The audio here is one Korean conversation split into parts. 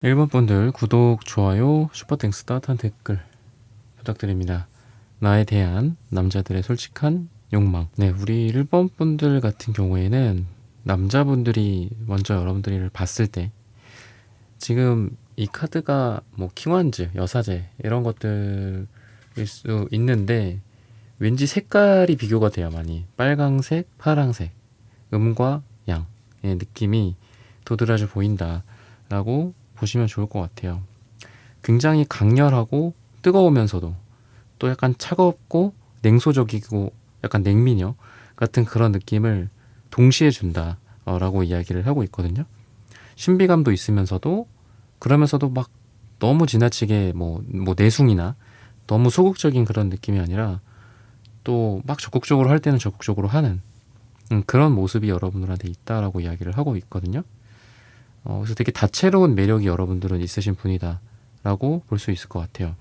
1번 분들 구독, 좋아요, 슈퍼땡스 따뜻한 댓글 부탁드립니다. 나에 대한 남자들의 솔직한 욕망. 네, 우리 1번 분들 같은 경우에는 남자분들이 먼저 여러분들을 봤을 때 지금 이 카드가 뭐 킹완즈, 여사제 이런 것들일 수 있는데 왠지 색깔이 비교가 돼요. 많이 빨강색, 파랑색, 음과 양의 느낌이 도드라져 보인다라고 보시면 좋을 것 같아요. 굉장히 강렬하고 뜨거우면서도 또 약간 차갑고 냉소적이고 약간 냉미녀 같은 그런 느낌을 동시에 준다라고 이야기를 하고 있거든요. 신비감도 있으면서도 그러면서도 막 너무 지나치게 뭐 내숭이나 너무 소극적인 그런 느낌이 아니라 또 막 적극적으로 할 때는 적극적으로 하는 그런 모습이 여러분들한테 있다라고 이야기를 하고 있거든요. 그래서 되게 다채로운 매력이 여러분들은 있으신 분이다라고 볼 수 있을 것 같아요.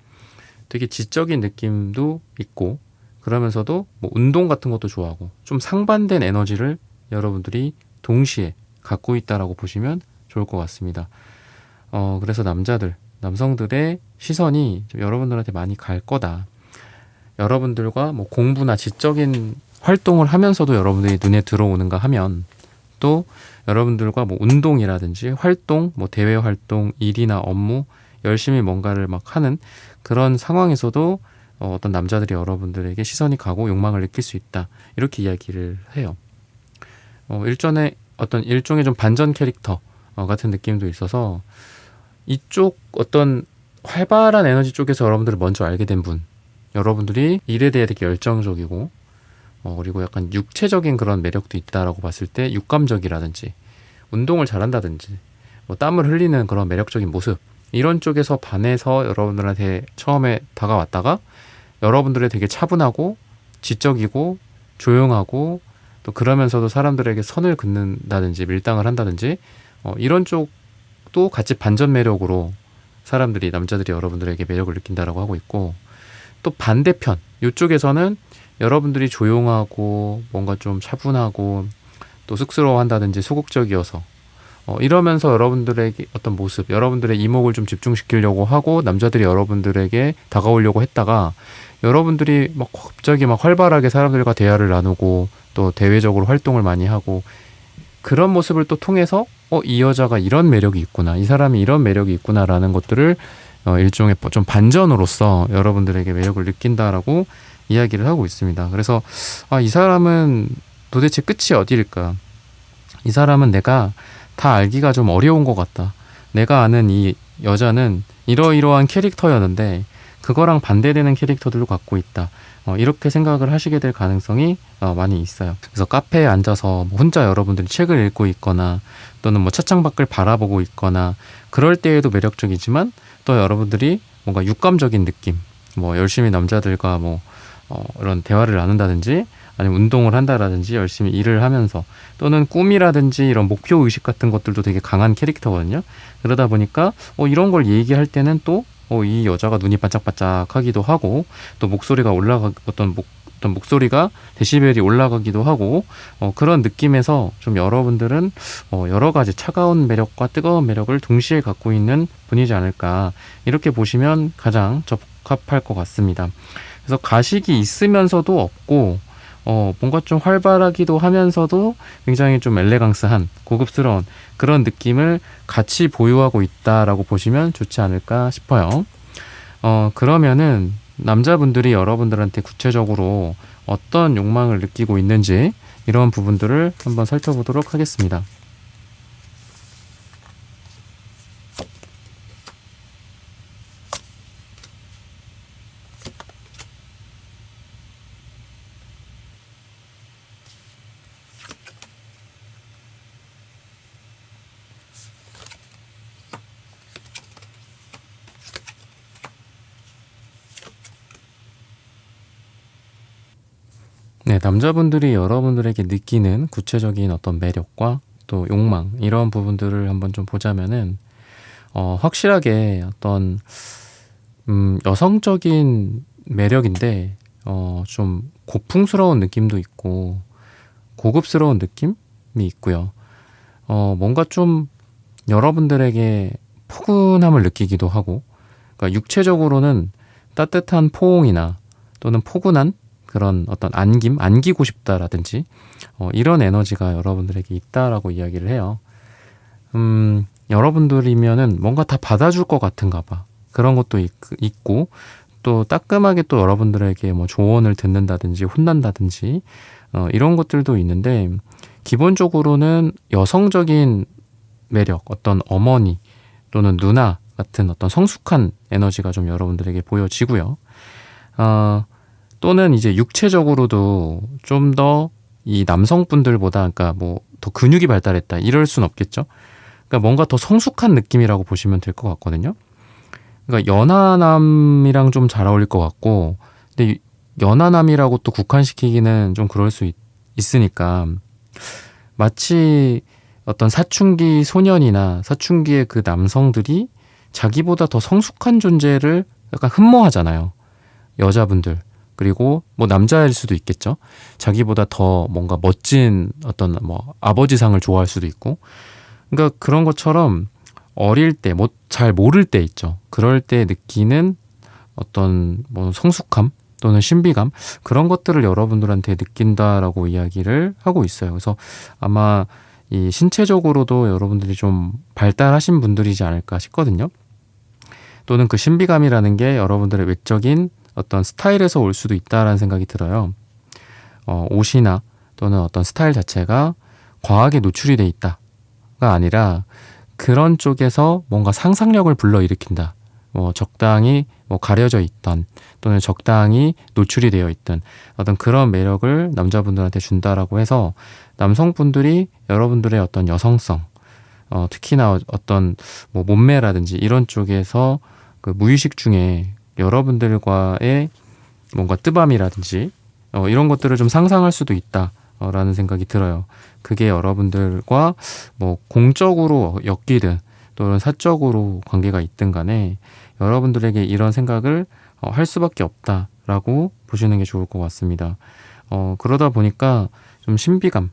되게 지적인 느낌도 있고 그러면서도 뭐 운동 같은 것도 좋아하고 좀 상반된 에너지를 여러분들이 동시에 갖고 있다라고 보시면 좋을 것 같습니다. 그래서 남성들의 시선이 좀 여러분들한테 많이 갈 거다. 여러분들과 뭐 공부나 지적인 활동을 하면서도 여러분들이 눈에 들어오는가 하면 또 여러분들과 뭐 운동이라든지 활동, 뭐 대외 활동, 일이나 업무 열심히 뭔가를 막 하는 그런 상황에서도 어떤 남자들이 여러분들에게 시선이 가고 욕망을 느낄 수 있다. 이렇게 이야기를 해요. 일종의 좀 반전 캐릭터 같은 느낌도 있어서 이쪽 어떤 활발한 에너지 쪽에서 여러분들을 먼저 알게 된 분, 여러분들이 일에 대해 되게 열정적이고 그리고 약간 육체적인 그런 매력도 있다라고 봤을 때 육감적이라든지 운동을 잘한다든지 뭐 땀을 흘리는 그런 매력적인 모습 이런 쪽에서 반해서 여러분들한테 처음에 다가왔다가 여러분들의 되게 차분하고 지적이고 조용하고 또 그러면서도 사람들에게 선을 긋는다든지 밀당을 한다든지 이런 쪽도 같이 반전 매력으로 남자들이 여러분들에게 매력을 느낀다라고 하고 있고 또 반대편 이쪽에서는 여러분들이 조용하고 뭔가 좀 차분하고 또 쑥스러워한다든지 소극적이어서 이러면서 여러분들에게 어떤 모습, 여러분들의 이목을 좀 집중시키려고 하고 남자들이 여러분들에게 다가오려고 했다가 여러분들이 막 갑자기 막 활발하게 사람들과 대화를 나누고 또 대외적으로 활동을 많이 하고 그런 모습을 또 통해서 이 여자가 이런 매력이 있구나, 이 사람이 이런 매력이 있구나라는 것들을 일종의 좀 반전으로서 여러분들에게 매력을 느낀다라고 이야기를 하고 있습니다. 그래서 이 사람은 도대체 끝이 어디일까? 이 사람은 내가 다 알기가 좀 어려운 것 같다. 내가 아는 이 여자는 이러이러한 캐릭터였는데 그거랑 반대되는 캐릭터들도 갖고 있다. 이렇게 생각을 하시게 될 가능성이 많이 있어요. 그래서 카페에 앉아서 뭐 혼자 여러분들이 책을 읽고 있거나 또는 뭐 차창밖을 바라보고 있거나 그럴 때에도 매력적이지만 또 여러분들이 뭔가 육감적인 느낌, 뭐 열심히 남자들과 뭐 이런 대화를 나눈다든지 아니면 운동을 한다라든지 열심히 일을 하면서 또는 꿈이라든지 이런 목표 의식 같은 것들도 되게 강한 캐릭터거든요. 그러다 보니까 이런 걸 얘기할 때는 또 이 여자가 눈이 반짝반짝하기도 하고 또 목소리가 어떤 목소리가 데시벨이 올라가기도 하고 그런 느낌에서 좀 여러분들은 여러 가지 차가운 매력과 뜨거운 매력을 동시에 갖고 있는 분이지 않을까 이렇게 보시면 가장 적합할 것 같습니다. 그래서 가식이 있으면서도 없고 뭔가 좀 활발하기도 하면서도 굉장히 좀 엘레강스한 고급스러운 그런 느낌을 같이 보유하고 있다라고 보시면 좋지 않을까 싶어요. 그러면은 남자분들이 여러분들한테 구체적으로 어떤 욕망을 느끼고 있는지 이런 부분들을 한번 살펴보도록 하겠습니다. 네, 남자분들이 여러분들에게 느끼는 구체적인 어떤 매력과 또 욕망 이런 부분들을 한번 좀 보자면은 확실하게 어떤 여성적인 매력인데 좀 고풍스러운 느낌도 있고 고급스러운 느낌이 있고요. 뭔가 좀 여러분들에게 포근함을 느끼기도 하고, 그러니까 육체적으로는 따뜻한 포옹이나 또는 포근한 그런 어떤 안기고 싶다라든지 이런 에너지가 여러분들에게 있다라고 이야기를 해요. 여러분들이면은 뭔가 다 받아줄 것 같은가 봐. 그런 것도 있고, 또 따끔하게 또 여러분들에게 뭐 조언을 듣는다든지 혼난다든지 이런 것들도 있는데, 기본적으로는 여성적인 매력, 어떤 어머니 또는 누나 같은 어떤 성숙한 에너지가 좀 여러분들에게 보여지고요. 또는 이제 육체적으로도 좀 더 이 남성분들보다, 그러니까 뭐 더 근육이 발달했다 이럴 순 없겠죠. 그러니까 뭔가 더 성숙한 느낌이라고 보시면 될 것 같거든요. 그러니까 연하남이랑 좀 잘 어울릴 것 같고, 근데 연하남이라고 또 국한시키기는 좀 그럴 수 있으니까, 마치 어떤 사춘기 소년이나 사춘기의 그 남성들이 자기보다 더 성숙한 존재를 약간 흠모하잖아요. 여자분들. 그리고 뭐 남자일 수도 있겠죠. 자기보다 더 뭔가 멋진 어떤 뭐 아버지상을 좋아할 수도 있고. 그러니까 그런 것처럼 어릴 때, 뭐 잘 모를 때 있죠. 그럴 때 느끼는 어떤 뭐 성숙함 또는 신비감, 그런 것들을 여러분들한테 느낀다라고 이야기를 하고 있어요. 그래서 아마 이 신체적으로도 여러분들이 좀 발달하신 분들이지 않을까 싶거든요. 또는 그 신비감이라는 게 여러분들의 외적인 어떤 스타일에서 올 수도 있다라는 생각이 들어요. 옷이나 또는 어떤 스타일 자체가 과하게 노출이 돼 있다가 아니라, 그런 쪽에서 뭔가 상상력을 불러일으킨다. 뭐 적당히 뭐 가려져 있던 또는 적당히 노출이 되어 있던 어떤 그런 매력을 남자분들한테 준다라고 해서, 남성분들이 여러분들의 어떤 여성성, 특히나 어떤 뭐 몸매라든지 이런 쪽에서 그 무의식 중에 여러분들과의 뭔가 뜨밤이라든지 이런 것들을 좀 상상할 수도 있다라는 생각이 들어요. 그게 여러분들과 뭐 공적으로 엮이든 또는 사적으로 관계가 있든 간에 여러분들에게 이런 생각을 할 수밖에 없다라고 보시는 게 좋을 것 같습니다. 그러다 보니까 좀 신비감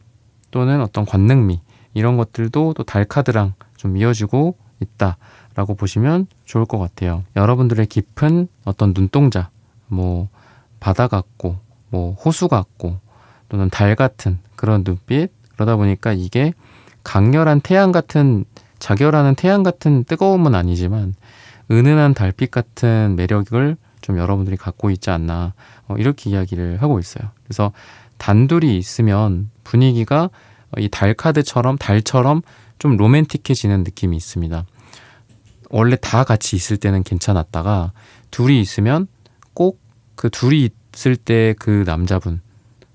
또는 어떤 관능미, 이런 것들도 또 달카드랑 좀 이어지고 있다라고 보시면 좋을 것 같아요. 여러분들의 깊은 어떤 눈동자, 뭐 바다 같고 뭐 호수 같고 또는 달 같은 그런 눈빛, 그러다 보니까 이게 강렬한 태양 같은, 자결하는 태양 같은 뜨거움은 아니지만 은은한 달빛 같은 매력을 좀 여러분들이 갖고 있지 않나, 이렇게 이야기를 하고 있어요. 그래서 단둘이 있으면 분위기가 이 달카드처럼, 달처럼 좀 로맨틱해지는 느낌이 있습니다. 원래 다 같이 있을 때는 괜찮았다가 둘이 있으면 꼭 그 둘이 있을 때 그 남자분,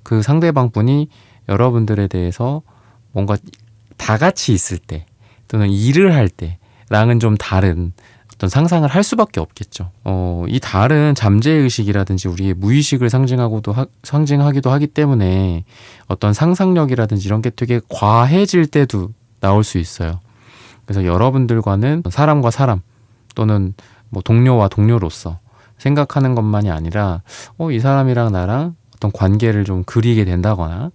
그 상대방 분이 여러분들에 대해서 뭔가 다 같이 있을 때 또는 일을 할 때랑은 좀 다른 어떤 상상을 할 수밖에 없겠죠. 이 달은 잠재의식이라든지 우리의 무의식을 상징하기도 하기 때문에 어떤 상상력이라든지 이런 게 되게 과해질 때도 나올 수 있어요. 그래서 여러분들과는 사람과 사람 또는 뭐 동료와 동료로서 생각하는 것만이 아니라 이 사람이랑 나랑 어떤 관계를 좀 그리게 된다거나,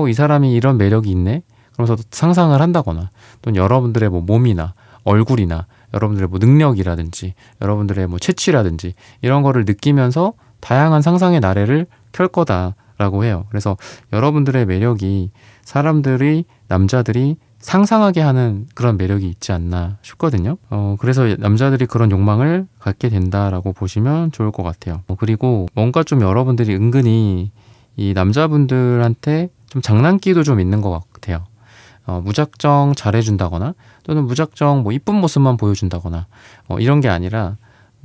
이 사람이 이런 매력이 있네? 그러면서 상상을 한다거나, 또는 여러분들의 뭐 몸이나 얼굴이나 여러분들의 뭐 능력이라든지 여러분들의 뭐 체취라든지 이런 거를 느끼면서 다양한 상상의 나래를 켤 거다라고 해요. 그래서 여러분들의 매력이 사람들이, 남자들이 상상하게 하는 그런 매력이 있지 않나 싶거든요. 그래서 남자들이 그런 욕망을 갖게 된다라고 보시면 좋을 것 같아요. 그리고 뭔가 좀 여러분들이 은근히 이 남자분들한테 좀 장난기도 좀 있는 것 같아요. 무작정 잘해준다거나 또는 무작정 뭐 이쁜 모습만 보여준다거나 이런 게 아니라,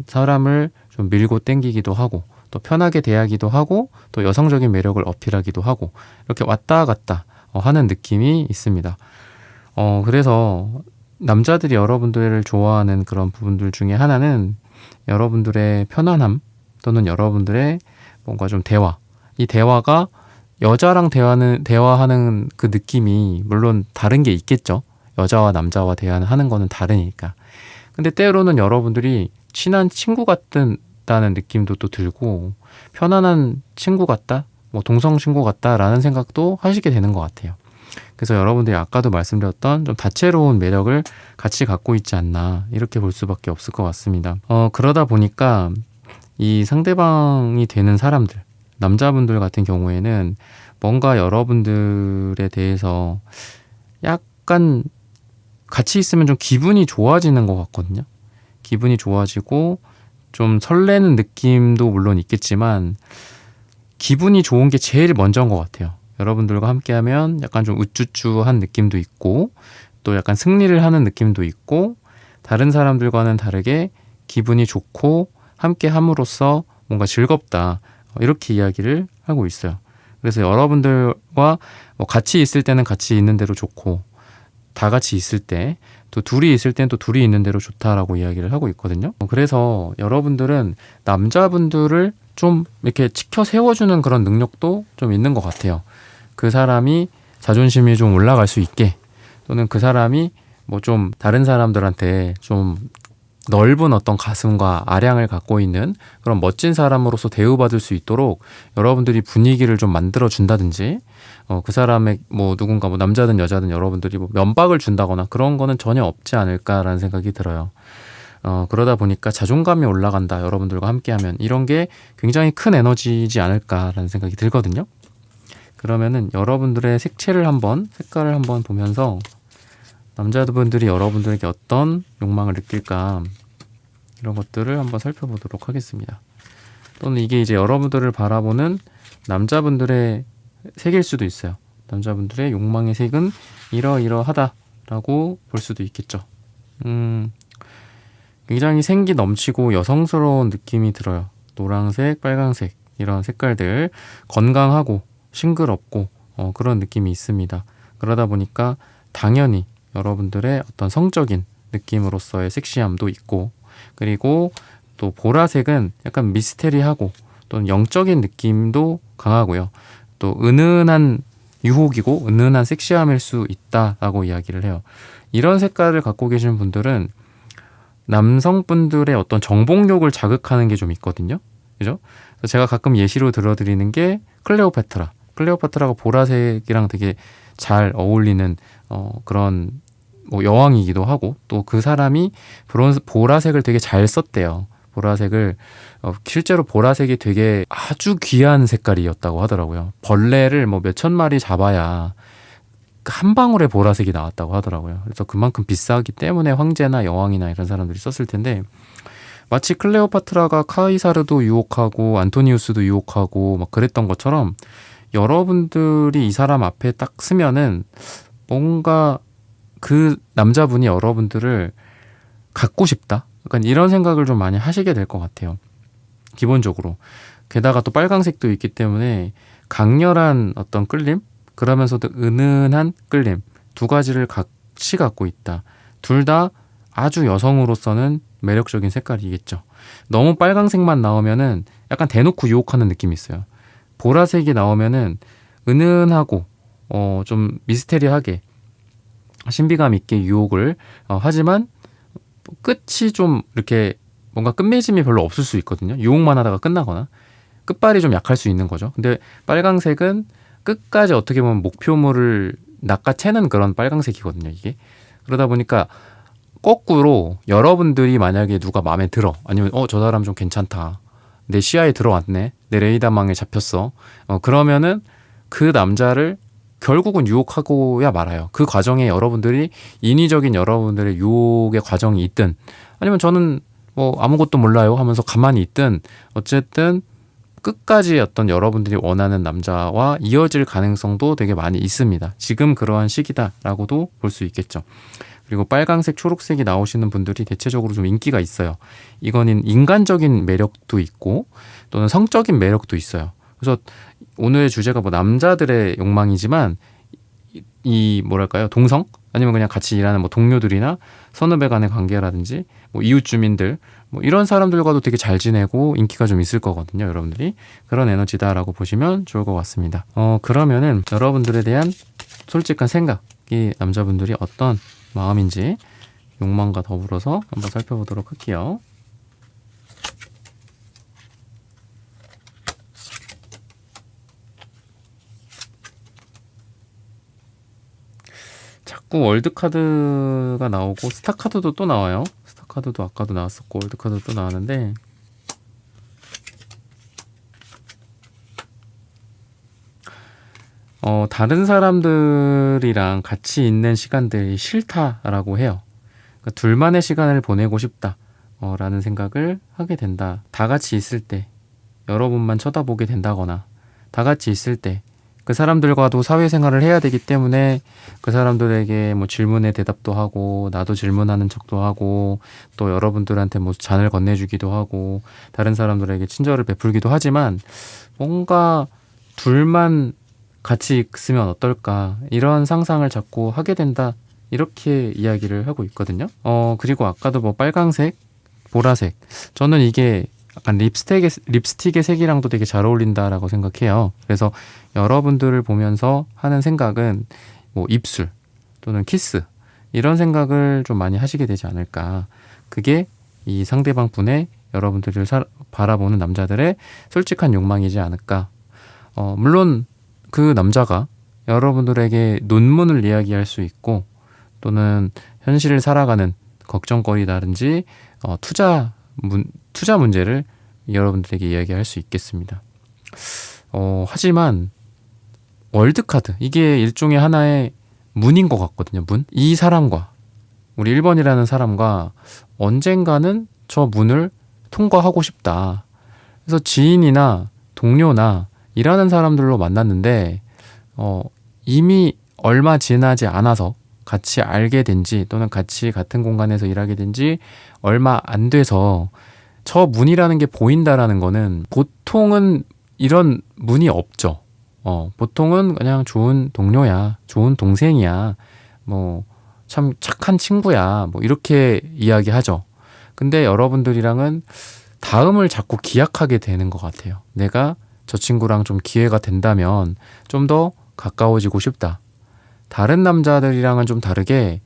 사람을 좀 밀고 땡기기도 하고 또 편하게 대하기도 하고 또 여성적인 매력을 어필하기도 하고, 이렇게 왔다 갔다 하는 느낌이 있습니다. 그래서 남자들이 여러분들을 좋아하는 그런 부분들 중에 하나는 여러분들의 편안함 또는 여러분들의 뭔가 좀 이 대화가 여자랑 대화하는 그 느낌이 물론 다른 게 있겠죠. 여자와 남자와 대화하는 거는 다르니까. 근데 때로는 여러분들이 친한 친구 같다는 느낌도 또 들고, 편안한 친구 같다, 뭐 동성 친구 같다라는 생각도 하시게 되는 것 같아요. 그래서 여러분들이 아까도 말씀드렸던 좀 다채로운 매력을 같이 갖고 있지 않나 이렇게 볼 수밖에 없을 것 같습니다. 그러다 보니까 이 상대방이 되는 사람들, 남자분들 같은 경우에는 뭔가 여러분들에 대해서 약간 같이 있으면 좀 기분이 좋아지는 것 같거든요. 기분이 좋아지고 좀 설레는 느낌도 물론 있겠지만 기분이 좋은 게 제일 먼저인 것 같아요. 여러분들과 함께하면 약간 좀 우쭈쭈한 느낌도 있고 또 약간 승리를 하는 느낌도 있고 다른 사람들과는 다르게 기분이 좋고 함께 함으로써 뭔가 즐겁다 이렇게 이야기를 하고 있어요. 그래서 여러분들과 뭐 같이 있을 때는 같이 있는 대로 좋고 다 같이 있을 때 또 둘이 있을 땐 또 둘이 있는 대로 좋다라고 이야기를 하고 있거든요. 그래서 여러분들은 남자분들을 좀 이렇게 치켜 세워주는 그런 능력도 좀 있는 것 같아요. 그 사람이 자존심이 좀 올라갈 수 있게 또는 그 사람이 뭐 좀 다른 사람들한테 좀 넓은 어떤 가슴과 아량을 갖고 있는 그런 멋진 사람으로서 대우받을 수 있도록 여러분들이 분위기를 좀 만들어 준다든지 그 사람의 뭐 누군가 뭐 남자든 여자든 여러분들이 뭐 면박을 준다거나 그런 거는 전혀 없지 않을까라는 생각이 들어요. 그러다 보니까 자존감이 올라간다 여러분들과 함께하면 이런 게 굉장히 큰 에너지이지 않을까라는 생각이 들거든요. 그러면은 여러분들의 색깔을 한번 보면서 남자분들이 여러분들에게 어떤 욕망을 느낄까 이런 것들을 한번 살펴보도록 하겠습니다. 또는 이게 이제 여러분들을 바라보는 남자분들의 색일 수도 있어요. 남자분들의 욕망의 색은 이러이러하다라고 볼 수도 있겠죠. 굉장히 생기 넘치고 여성스러운 느낌이 들어요. 노란색, 빨간색 이런 색깔들 건강하고 싱그럽고 그런 느낌이 있습니다. 그러다 보니까 당연히 여러분들의 어떤 성적인 느낌으로서의 섹시함도 있고 그리고 또 보라색은 약간 미스테리하고 또는 영적인 느낌도 강하고요. 또 은은한 유혹이고 은은한 섹시함일 수 있다라고 이야기를 해요. 이런 색깔을 갖고 계신 분들은 남성분들의 어떤 정복욕을 자극하는 게 좀 있거든요. 그죠? 그래서 제가 가끔 예시로 들어드리는 게 클레오파트라. 클레오파트라가 보라색이랑 되게 잘 어울리는 그런 뭐 여왕이기도 하고 또 그 사람이 보라색을 되게 잘 썼대요. 보라색을 실제로 보라색이 되게 아주 귀한 색깔이었다고 하더라고요. 벌레를 뭐 몇천 마리 잡아야 한 방울의 보라색이 나왔다고 하더라고요. 그래서 그만큼 비싸기 때문에 황제나 여왕이나 이런 사람들이 썼을 텐데 마치 클레오파트라가 카이사르도 유혹하고 안토니우스도 유혹하고 막 그랬던 것처럼 여러분들이 이 사람 앞에 딱 서면은 뭔가 그 남자분이 여러분들을 갖고 싶다? 약간 이런 생각을 좀 많이 하시게 될 것 같아요. 기본적으로. 게다가 또 빨강색도 있기 때문에 강렬한 어떤 끌림? 그러면서도 은은한 끌림. 두 가지를 같이 갖고 있다. 둘 다 아주 여성으로서는 매력적인 색깔이겠죠. 너무 빨강색만 나오면은 약간 대놓고 유혹하는 느낌이 있어요. 보라색이 나오면은 은은하고 좀 미스테리하게 신비감 있게 유혹을 하지만 끝이 좀 이렇게 뭔가 끝맺음이 별로 없을 수 있거든요. 유혹만 하다가 끝나거나 끝발이 좀 약할 수 있는 거죠. 근데 빨강색은 끝까지 어떻게 보면 목표물을 낚아채는 그런 빨강색이거든요. 이게 그러다 보니까 거꾸로 여러분들이 만약에 누가 마음에 들어 아니면 저 사람 좀 괜찮다 내 시야에 들어왔네 내 레이더망에 잡혔어 그러면은 그 남자를 결국은 유혹하고야 말아요. 그 과정에 여러분들이 인위적인 여러분들의 유혹의 과정이 있든 아니면 저는 뭐 아무것도 몰라요 하면서 가만히 있든 어쨌든 끝까지 어떤 여러분들이 원하는 남자와 이어질 가능성도 되게 많이 있습니다. 지금 그러한 시기다라고도 볼 수 있겠죠. 그리고 빨강색, 초록색이 나오시는 분들이 대체적으로 좀 인기가 있어요. 이거는 인간적인 매력도 있고 또는 성적인 매력도 있어요. 그래서 오늘의 주제가 뭐 남자들의 욕망이지만 이 뭐랄까요 동성 아니면 그냥 같이 일하는 뭐 동료들이나 선후배 간의 관계라든지 뭐 이웃 주민들 뭐 이런 사람들과도 되게 잘 지내고 인기가 좀 있을 거거든요. 여러분들이 그런 에너지다라고 보시면 좋을 것 같습니다. 그러면은 여러분들에 대한 솔직한 생각이 남자분들이 어떤 마음인지 욕망과 더불어서 한번 살펴보도록 할게요. 자꾸 월드카드가 나오고 스타카드도 또 나와요. 스타카드도 아까도 나왔었고 월드카드도 또 나왔는데 다른 사람들이랑 같이 있는 시간들이 싫다라고 해요. 그러니까 둘만의 시간을 보내고 싶다 라는 생각을 하게 된다. 다 같이 있을 때 여러분만 쳐다보게 된다거나 다 같이 있을 때 그 사람들과도 사회생활을 해야 되기 때문에 그 사람들에게 뭐 질문에 대답도 하고 나도 질문하는 척도 하고 또 여러분들한테 뭐 잔을 건네주기도 하고 다른 사람들에게 친절을 베풀기도 하지만 뭔가 둘만 같이 있으면 어떨까 이런 상상을 자꾸 하게 된다 이렇게 이야기를 하고 있거든요. 그리고 아까도 뭐 빨강색, 보라색 저는 이게 약간 립스틱의 색이랑도 되게 잘 어울린다라고 생각해요. 그래서 여러분들을 보면서 하는 생각은 뭐 입술 또는 키스 이런 생각을 좀 많이 하시게 되지 않을까. 그게 이 상대방 분의 여러분들을 바라보는 남자들의 솔직한 욕망이지 않을까. 물론 그 남자가 여러분들에게 논문을 이야기할 수 있고 또는 현실을 살아가는 걱정거리라든지 투자 문제를 여러분들에게 이야기할 수 있겠습니다. 하지만 월드카드 이게 일종의 하나의 문인 것 같거든요. 문. 이 사람과 우리 1번이라는 사람과 언젠가는 저 문을 통과하고 싶다. 그래서 지인이나 동료나 일하는 사람들로 만났는데 이미 얼마 지나지 않아서 같이 알게 된지 또는 같이 같은 공간에서 일하게 된지 얼마 안 돼서 저 문이라는 게 보인다라는 거는 보통은 이런 문이 없죠. 보통은 그냥 좋은 동료야, 좋은 동생이야, 뭐 참 착한 친구야, 뭐 이렇게 이야기하죠. 근데 여러분들이랑은 다음을 자꾸 기약하게 되는 것 같아요. 내가 저 친구랑 좀 기회가 된다면 좀 더 가까워지고 싶다. 다른 남자들이랑은 좀 다르게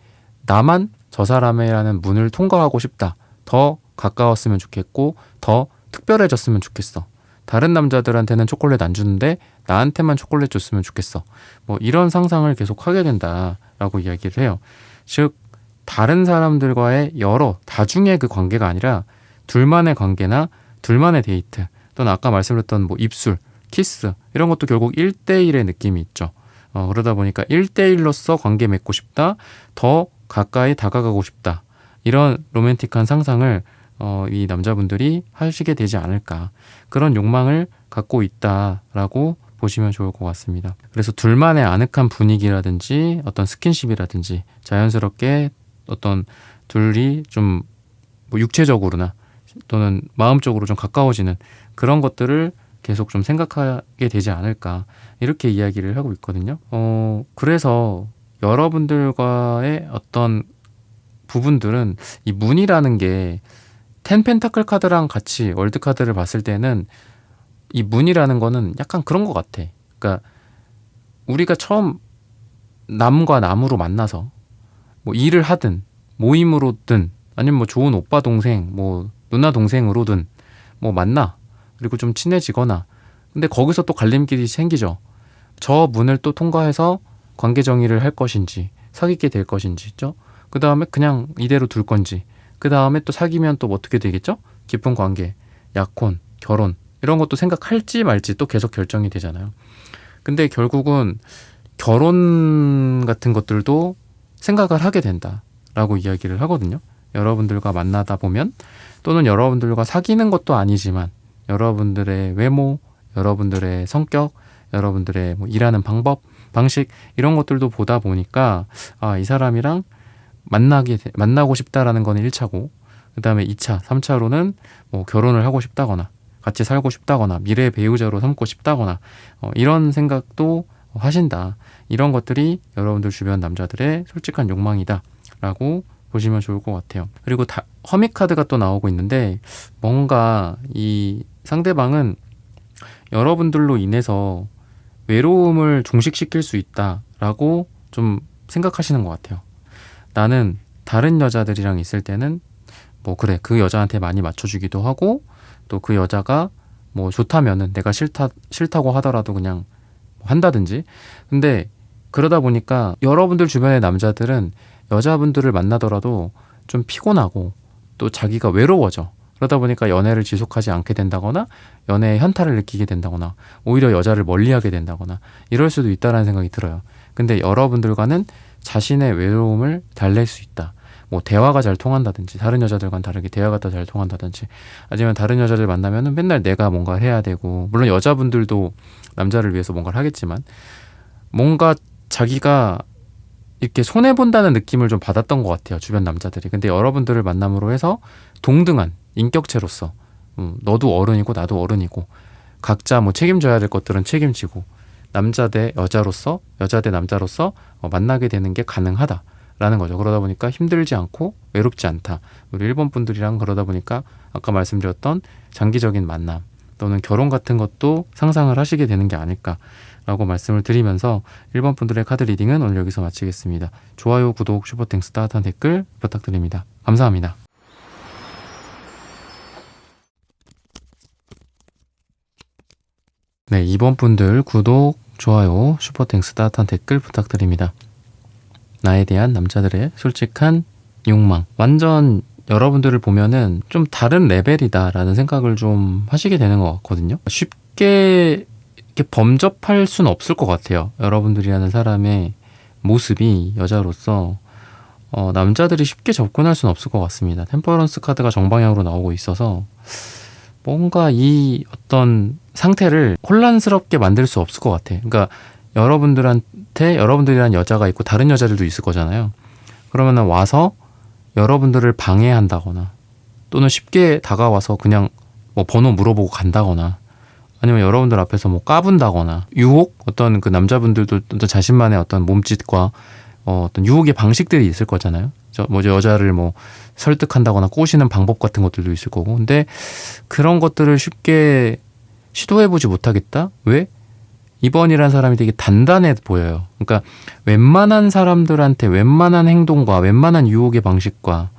나만 저 사람이라는 문을 통과하고 싶다. 더 가까웠으면 좋겠고 더 특별해졌으면 좋겠어. 다른 남자들한테는 초콜릿 안 주는데 나한테만 초콜릿 줬으면 좋겠어. 뭐 이런 상상을 계속 하게 된다라고 이야기를 해요. 즉 다른 사람들과의 여러 다중의 그 관계가 아니라 둘만의 관계나 둘만의 데이트 또는 아까 말씀드렸던 뭐 입술, 키스 이런 것도 결국 1대1의 느낌이 있죠. 그러다 보니까 1대1로서 관계 맺고 싶다. 더 가까이 다가가고 싶다. 이런 로맨틱한 상상을 이 남자분들이 하시게 되지 않을까. 그런 욕망을 갖고 있다라고 보시면 좋을 것 같습니다. 그래서 둘만의 아늑한 분위기라든지 어떤 스킨십이라든지 자연스럽게 어떤 둘이 좀 뭐 육체적으로나 또는 마음적으로 좀 가까워지는 그런 것들을 계속 좀 생각하게 되지 않을까 이렇게 이야기를 하고 있거든요. 그래서 여러분들과의 어떤 부분들은 이 문이라는 게 텐펜타클 카드랑 같이 월드 카드를 봤을 때는 이 문이라는 거는 약간 그런 것 같아. 그러니까 우리가 처음 남과 남으로 만나서 뭐 일을 하든 모임으로든 아니면 뭐 좋은 오빠 동생 뭐 누나 동생으로든 뭐 만나 그리고 좀 친해지거나 근데 거기서 또 갈림길이 생기죠. 저 문을 또 통과해서 관계 정의를 할 것인지 사귀게 될 것인지 있죠. 그 다음에 그냥 이대로 둘 건지 그 다음에 또 사귀면 또 어떻게 되겠죠? 깊은 관계, 약혼, 결혼 이런 것도 생각할지 말지 또 계속 결정이 되잖아요. 근데 결국은 결혼 같은 것들도 생각을 하게 된다라고 이야기를 하거든요. 여러분들과 만나다 보면 또는 여러분들과 사귀는 것도 아니지만 여러분들의 외모, 여러분들의 성격, 여러분들의 뭐 일하는 방식 이런 것들도 보다 보니까 이 사람이랑 만나고 싶다라는 건 1차고 그 다음에 2차, 3차로는 뭐 결혼을 하고 싶다거나 같이 살고 싶다거나 미래의 배우자로 삼고 싶다거나 이런 생각도 하신다. 이런 것들이 여러분들 주변 남자들의 솔직한 욕망이다 라고 보시면 좋을 것 같아요. 그리고 허밋 카드가 또 나오고 있는데 뭔가 이 상대방은 여러분들로 인해서 외로움을 종식시킬 수 있다라고 좀 생각하시는 것 같아요. 나는 다른 여자들이랑 있을 때는 뭐 그래 그 여자한테 많이 맞춰주기도 하고 또 그 여자가 뭐 좋다면은 내가 싫다고 하더라도 그냥 한다든지 근데 그러다 보니까 여러분들 주변의 남자들은 여자분들을 만나더라도 좀 피곤하고 또 자기가 외로워져. 그러다 보니까 연애를 지속하지 않게 된다거나 연애의 현타를 느끼게 된다거나 오히려 여자를 멀리하게 된다거나 이럴 수도 있다라는 생각이 들어요. 근데 여러분들과는 자신의 외로움을 달랠 수 있다. 뭐 대화가 잘 통한다든지 다른 여자들과는 다르게 대화가 더 잘 통한다든지 아니면 다른 여자들 만나면은 맨날 내가 뭔가 해야 되고 물론 여자분들도 남자를 위해서 뭔가를 하겠지만 뭔가 자기가 이렇게 손해본다는 느낌을 좀 받았던 것 같아요. 주변 남자들이. 근데 여러분들을 만남으로 해서 동등한 인격체로서 너도 어른이고 나도 어른이고 각자 뭐 책임져야 될 것들은 책임지고 남자 대 여자로서 여자 대 남자로서 만나게 되는 게 가능하다라는 거죠. 그러다 보니까 힘들지 않고 외롭지 않다. 우리 일본 분들이랑 그러다 보니까 아까 말씀드렸던 장기적인 만남 또는 결혼 같은 것도 상상을 하시게 되는 게 아닐까라고 말씀을 드리면서 일본 분들의 카드 리딩은 오늘 여기서 마치겠습니다. 좋아요, 구독, 슈퍼땡스, 따뜻한 댓글 부탁드립니다. 감사합니다. 네, 이번 분들 구독, 좋아요, 슈퍼땡스, 따뜻한 댓글 부탁드립니다. 나에 대한 남자들의 솔직한 욕망. 완전 여러분들을 보면은 좀 다른 레벨이다라는 생각을 좀 하시게 되는 것 같거든요. 쉽게 이렇게 범접할 수는 없을 것 같아요. 여러분들이라는 사람의 모습이 여자로서 남자들이 쉽게 접근할 수는 없을 것 같습니다. 템퍼런스 카드가 정방향으로 나오고 있어서 뭔가 이 어떤 상태를 혼란스럽게 만들 수 없을 것 같아. 그러니까 여러분들이란 여자가 있고 다른 여자들도 있을 거잖아요. 그러면은 와서 여러분들을 방해한다거나 또는 쉽게 다가와서 그냥 뭐 번호 물어보고 간다거나 아니면 여러분들 앞에서 뭐 까분다거나 유혹? 어떤 그 남자분들도 어떤 자신만의 어떤 몸짓과 어떤 유혹의 방식들이 있을 거잖아요. 여자를 뭐 설득한다거나 꼬시는 방법 같은 것들도 있을 거고. 근데 그런 것들을 쉽게 시도해보지 못하겠다? 왜? 이번이란 사람이 되게 단단해 보여요. 그러니까 웬만한 사람들한테 웬만한 행동과 웬만한 유혹의 방식과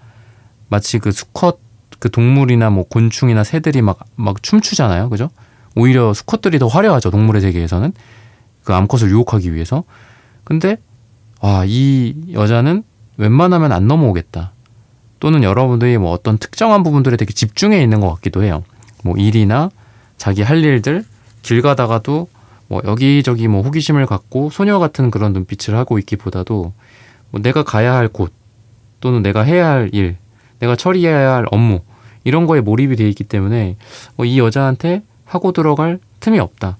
마치 그 수컷 그 동물이나 뭐 곤충이나 새들이 막 춤추잖아요. 그죠? 오히려 수컷들이 더 화려하죠. 동물의 세계에서는. 그 암컷을 유혹하기 위해서. 근데 이 여자는 웬만하면 안 넘어오겠다. 또는 여러분들이 뭐 어떤 특정한 부분들에 되게 집중해 있는 것 같기도 해요. 뭐 일이나 자기 할 일들, 길 가다가도 뭐 여기저기 뭐 호기심을 갖고 소녀 같은 그런 눈빛을 하고 있기보다도 뭐 내가 가야 할 곳 또는 내가 해야 할 일, 내가 처리해야 할 업무 이런 거에 몰입이 돼 있기 때문에 이 여자한테 하고 들어갈 틈이 없다.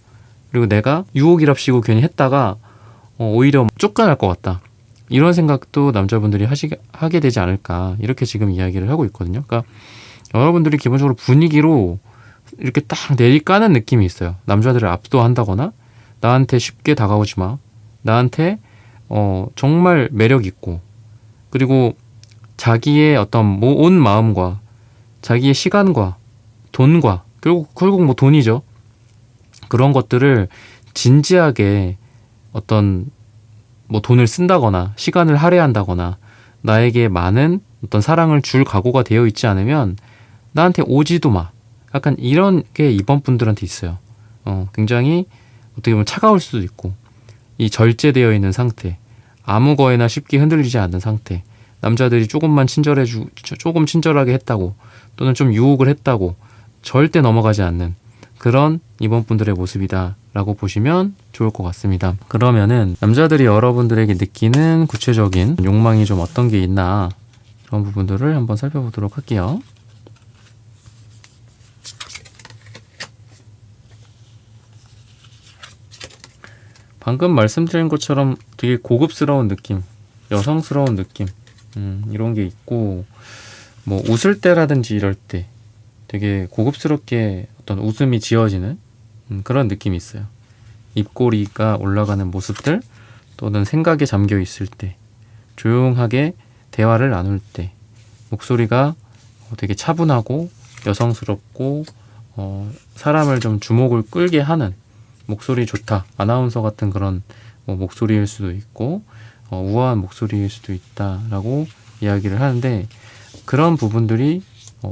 그리고 내가 유혹이랍시고 괜히 했다가 오히려 쫓겨날 것 같다. 이런 생각도 남자분들이 하게 되지 않을까 이렇게 지금 이야기를 하고 있거든요. 그러니까 여러분들이 기본적으로 분위기로 이렇게 딱 내리까는 느낌이 있어요. 남자들을 압도한다거나 나한테 쉽게 다가오지 마. 나한테 정말 매력 있고 그리고 자기의 어떤 온 마음과 자기의 시간과 돈과 결국 뭐 돈이죠. 그런 것들을 진지하게 어떤 뭐 돈을 쓴다거나 시간을 할애한다거나 나에게 많은 어떤 사랑을 줄 각오가 되어 있지 않으면 나한테 오지도 마. 약간 이런 게 이번 분들한테 있어요. 굉장히 어떻게 보면 차가울 수도 있고 이 절제되어 있는 상태, 아무 거에나 쉽게 흔들리지 않는 상태, 남자들이 조금 친절하게 했다고 또는 좀 유혹을 했다고 절대 넘어가지 않는 그런 이번 분들의 모습이다라고 보시면 좋을 것 같습니다. 그러면은 남자들이 여러분들에게 느끼는 구체적인 욕망이 좀 어떤 게 있나 그런 부분들을 한번 살펴보도록 할게요. 방금 말씀드린 것처럼 되게 고급스러운 느낌, 여성스러운 느낌 이런 게 있고 뭐 웃을 때라든지 이럴 때 되게 고급스럽게 어떤 웃음이 지어지는 그런 느낌이 있어요. 입꼬리가 올라가는 모습들 또는 생각에 잠겨 있을 때 조용하게 대화를 나눌 때 목소리가 되게 차분하고 여성스럽고 사람을 좀 주목을 끌게 하는 목소리 좋다. 아나운서 같은 그런 목소리일 수도 있고 우아한 목소리일 수도 있다라고 이야기를 하는데 그런 부분들이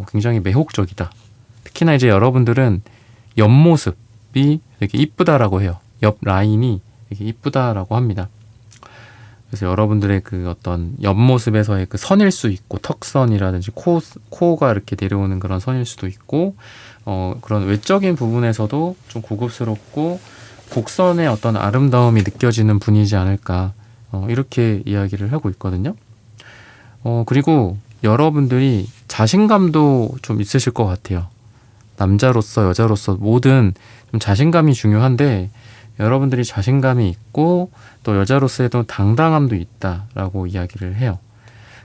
굉장히 매혹적이다. 특히나 이제 여러분들은 옆모습이 되게 이쁘다라고 해요. 옆 라인이 되게 이쁘다라고 합니다. 그래서 여러분들의 그 어떤 옆모습에서의 그 선일 수 있고, 턱선이라든지 코가 이렇게 내려오는 그런 선일 수도 있고, 그런 외적인 부분에서도 좀 고급스럽고 곡선의 어떤 아름다움이 느껴지는 분이지 않을까, 이렇게 이야기를 하고 있거든요. 그리고 여러분들이 자신감도 좀 있으실 것 같아요. 남자로서 여자로서 모든 좀 자신감이 중요한데, 여러분들이 자신감이 있고 또 여자로서의 또 당당함도 있다라고 이야기를 해요.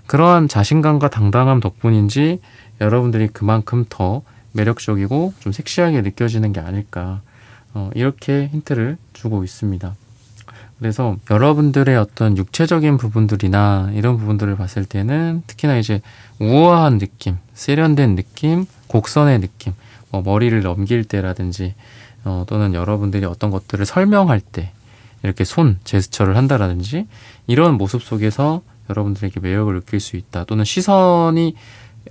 그러한 자신감과 당당함 덕분인지 여러분들이 그만큼 더 매력적이고 좀 섹시하게 느껴지는 게 아닐까, 이렇게 힌트를 주고 있습니다. 그래서 여러분들의 어떤 육체적인 부분들이나 이런 부분들을 봤을 때는 특히나 이제 우아한 느낌, 세련된 느낌, 곡선의 느낌, 머리를 넘길 때라든지, 또는 여러분들이 어떤 것들을 설명할 때 이렇게 손 제스처를 한다라든지, 이런 모습 속에서 여러분들에게 매력을 느낄 수 있다, 또는 시선이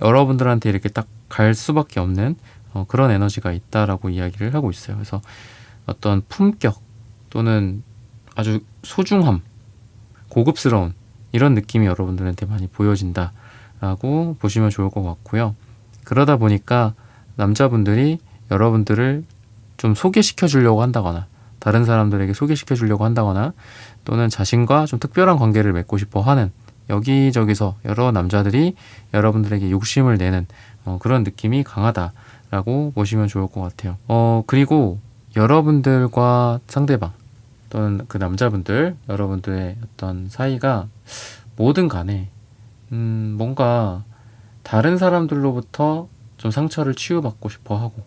여러분들한테 이렇게 딱 갈 수밖에 없는 그런 에너지가 있다라고 이야기를 하고 있어요. 그래서 어떤 품격 또는 아주 소중함, 고급스러운 이런 느낌이 여러분들한테 많이 보여진다라고 보시면 좋을 것 같고요. 그러다 보니까 남자분들이 여러분들을 좀 소개시켜 주려고 한다거나, 다른 사람들에게 소개시켜 주려고 한다거나, 또는 자신과 좀 특별한 관계를 맺고 싶어 하는, 여기저기서 여러 남자들이 여러분들에게 욕심을 내는 그런 느낌이 강하다라고 보시면 좋을 것 같아요. 그리고 여러분들과 상대방 또는 그 남자분들, 여러분들의 어떤 사이가 뭐든 간에 뭔가 다른 사람들로부터 좀 상처를 치유받고 싶어 하고,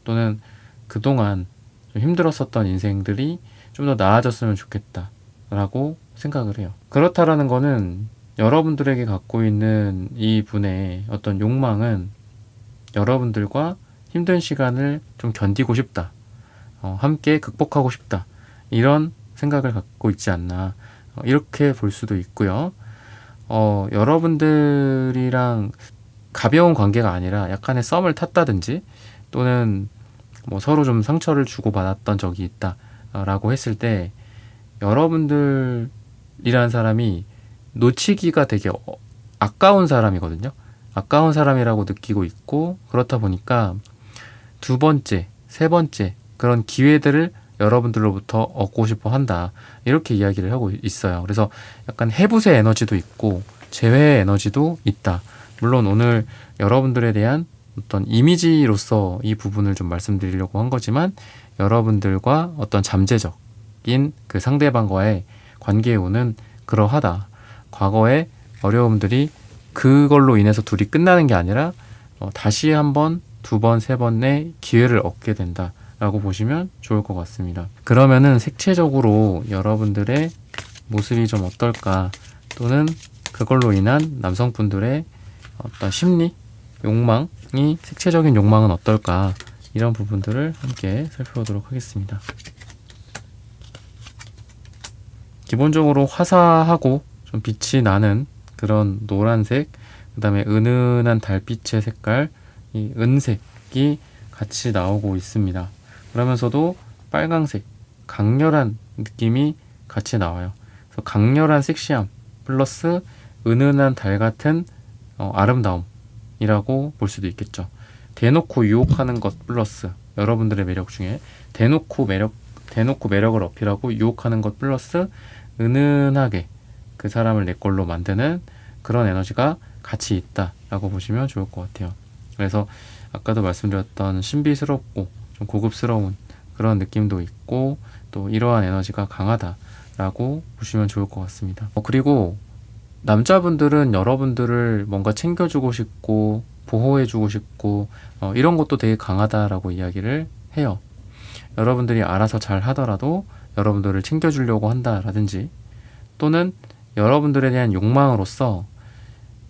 또는 그동안 좀 힘들었었던 인생들이 좀 더 나아졌으면 좋겠다라고 생각을 해요. 그렇다라는 거는 여러분들에게 갖고 있는 이 분의 어떤 욕망은 여러분들과 힘든 시간을 좀 견디고 싶다, 함께 극복하고 싶다, 이런 생각을 갖고 있지 않나, 이렇게 볼 수도 있고요. 여러분들이랑 가벼운 관계가 아니라 약간의 썸을 탔다든지, 또는 뭐 서로 좀 상처를 주고받았던 적이 있다라고 했을 때, 여러분들이라는 사람이 놓치기가 되게 아까운 사람이거든요. 아까운 사람이라고 느끼고 있고, 그렇다 보니까 두 번째, 세 번째 그런 기회들을 여러분들로부터 얻고 싶어 한다, 이렇게 이야기를 하고 있어요. 그래서 약간 해부세 에너지도 있고 재회 에너지도 있다. 물론 오늘 여러분들에 대한 어떤 이미지로서 이 부분을 좀 말씀드리려고 한 거지만, 여러분들과 어떤 잠재적인 그 상대방과의 관계에 오는 그러하다, 과거의 어려움들이 그걸로 인해서 둘이 끝나는 게 아니라 다시 한 번, 두 번, 세 번의 기회를 얻게 된다 라고 보시면 좋을 것 같습니다. 그러면은 색채적으로 여러분들의 모습이 좀 어떨까, 또는 그걸로 인한 남성분들의 어떤 심리, 욕망이, 색채적인 욕망은 어떨까, 이런 부분들을 함께 살펴보도록 하겠습니다. 기본적으로 화사하고 좀 빛이 나는 그런 노란색, 그 다음에 은은한 달빛의 색깔, 이 은색이 같이 나오고 있습니다. 그러면서도 빨강색, 강렬한 느낌이 같이 나와요. 그래서 강렬한 섹시함 플러스 은은한 달 같은 아름다움이라고 볼 수도 있겠죠. 대놓고 유혹하는 것 플러스, 여러분들의 매력 중에 대놓고 매력을 어필하고 유혹하는 것 플러스 은은하게 그 사람을 내 걸로 만드는 그런 에너지가 같이 있다라고 보시면 좋을 것 같아요. 그래서 아까도 말씀드렸던 신비스럽고 좀 고급스러운 그런 느낌도 있고, 또 이러한 에너지가 강하다라고 보시면 좋을 것 같습니다. 그리고 남자분들은 여러분들을 뭔가 챙겨주고 싶고 보호해주고 싶고 이런 것도 되게 강하다라고 이야기를 해요. 여러분들이 알아서 잘 하더라도 여러분들을 챙겨주려고 한다라든지, 또는 여러분들에 대한 욕망으로서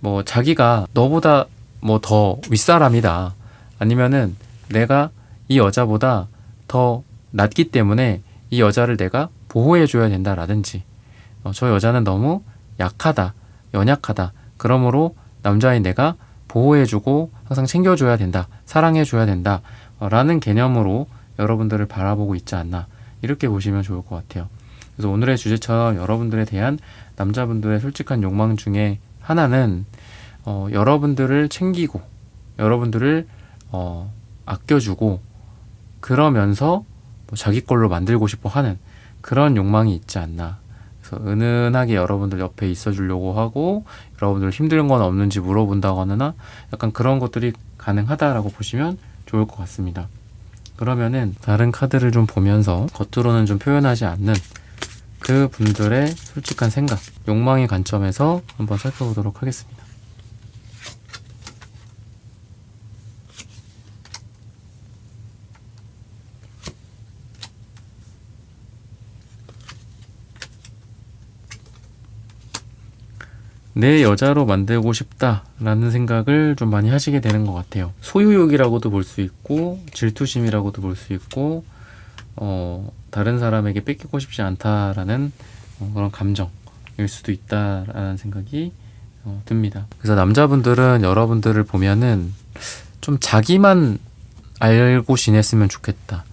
뭐 자기가 너보다 뭐 더 윗사람이다, 아니면은 내가 이 여자보다 더 낫기 때문에 이 여자를 내가 보호해줘야 된다라든지, 저 여자는 너무 약하다, 연약하다, 그러므로 남자인 내가 보호해주고 항상 챙겨줘야 된다, 사랑해줘야 된다 라는 개념으로 여러분들을 바라보고 있지 않나, 이렇게 보시면 좋을 것 같아요. 그래서 오늘의 주제처럼 여러분들에 대한 남자분들의 솔직한 욕망 중에 하나는 여러분들을 챙기고 여러분들을 아껴주고 그러면서 뭐 자기 걸로 만들고 싶어 하는 그런 욕망이 있지 않나. 그래서 은은하게 여러분들 옆에 있어 주려고 하고 여러분들 힘든 건 없는지 물어본다거나 약간 그런 것들이 가능하다라고 보시면 좋을 것 같습니다. 그러면은 다른 카드를 좀 보면서 겉으로는 좀 표현하지 않는 그 분들의 솔직한 생각, 욕망의 관점에서 한번 살펴보도록 하겠습니다. 내 여자로 만들고 싶다라는 생각을 좀 많이 하시게 되는 것 같아요. 소유욕이라고도 볼 수 있고 질투심이라고도 볼 수 있고 다른 사람에게 뺏기고 싶지 않다라는 그런 감정일 수도 있다라는 생각이 듭니다. 그래서 남자분들은 여러분들을 보면은 좀 자기만 알고 지냈으면 좋겠다.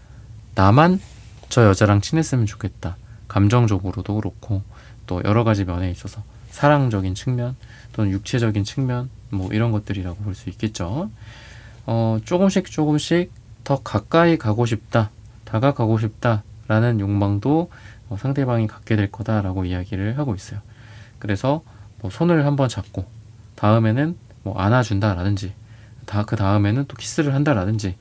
나만 저 여자랑 친했으면 좋겠다. 감정적으로도 그렇고 또 여러 가지 면에 있어서 사랑적인 측면 또는 육체적인 측면 뭐 이런 것들이라고 볼 수 있겠죠. 조금씩 더 가까이 가고 싶다, 다가가고 싶다라는 욕망도 상대방이 갖게 될 거다라고 이야기를 하고 있어요. 그래서 뭐 손을 한번 잡고 다음에는 뭐 안아준다라든지 그 다음에는 또 키스를 한다라든지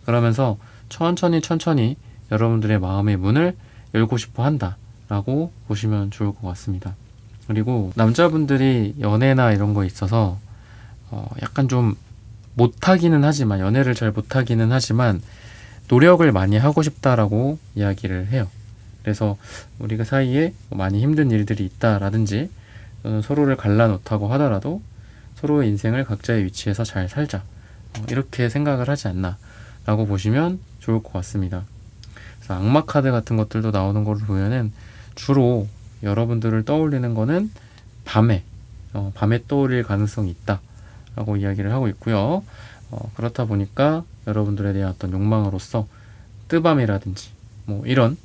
그러면서 천천히 여러분들의 마음의 문을 열고 싶어 한다라고 보시면 좋을 것 같습니다. 그리고 남자분들이 연애나 이런 거에 있어서 약간 좀 못하기는 하지만 연애를 잘 못하기는 하지만 노력을 많이 하고 싶다라고 이야기를 해요. 그래서 우리가 사이에 많이 힘든 일들이 있다라든지 서로를 갈라놓다고 하더라도 서로의 인생을 각자의 위치에서 잘 살자 이렇게 생각을 하지 않나 라고 보시면 좋을 것 같습니다. 그래서 악마 카드 같은 것들도 나오는 걸 보면은 주로 여러분들을 떠올리는 거는 밤에 떠올릴 가능성이 있다 라고 이야기를 하고 있고요. 그렇다 보니까 여러분들에 대한 어떤 욕망으로서 뜨밤이라든지 뭐 이런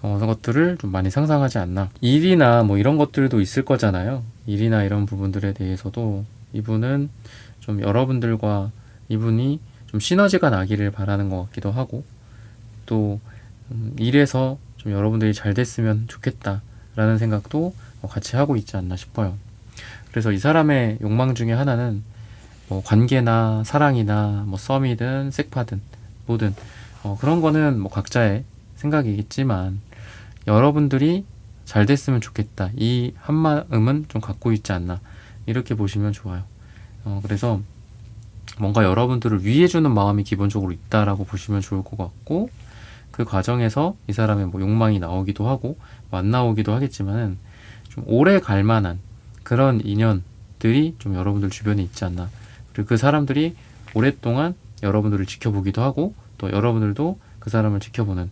것들을 좀 많이 상상하지 않나. 일이나 뭐 이런 것들도 있을 거잖아요. 일이나 이런 부분들에 대해서도 이분은 좀 여러분들과 이분이 좀 시너지가 나기를 바라는 것 같기도 하고 또 일에서 좀 여러분들이 잘 됐으면 좋겠다 라는 생각도 같이 하고 있지 않나 싶어요. 그래서 이 사람의 욕망 중에 하나는 뭐 관계나 사랑이나 뭐 썸이든 섹파든 뭐든 그런 거는 뭐 각자의 생각이겠지만 여러분들이 잘 됐으면 좋겠다 이 한마음은 좀 갖고 있지 않나 이렇게 보시면 좋아요. 그래서 뭔가 여러분들을 위해주는 마음이 기본적으로 있다라고 보시면 좋을 것 같고 그 과정에서 이 사람의 뭐 욕망이 나오기도 하고 안 나오기도 하겠지만은 좀 오래 갈 만한 그런 인연들이 좀 여러분들 주변에 있지 않나. 그리고 그 사람들이 오랫동안 여러분들을 지켜보기도 하고 또 여러분들도 그 사람을 지켜보는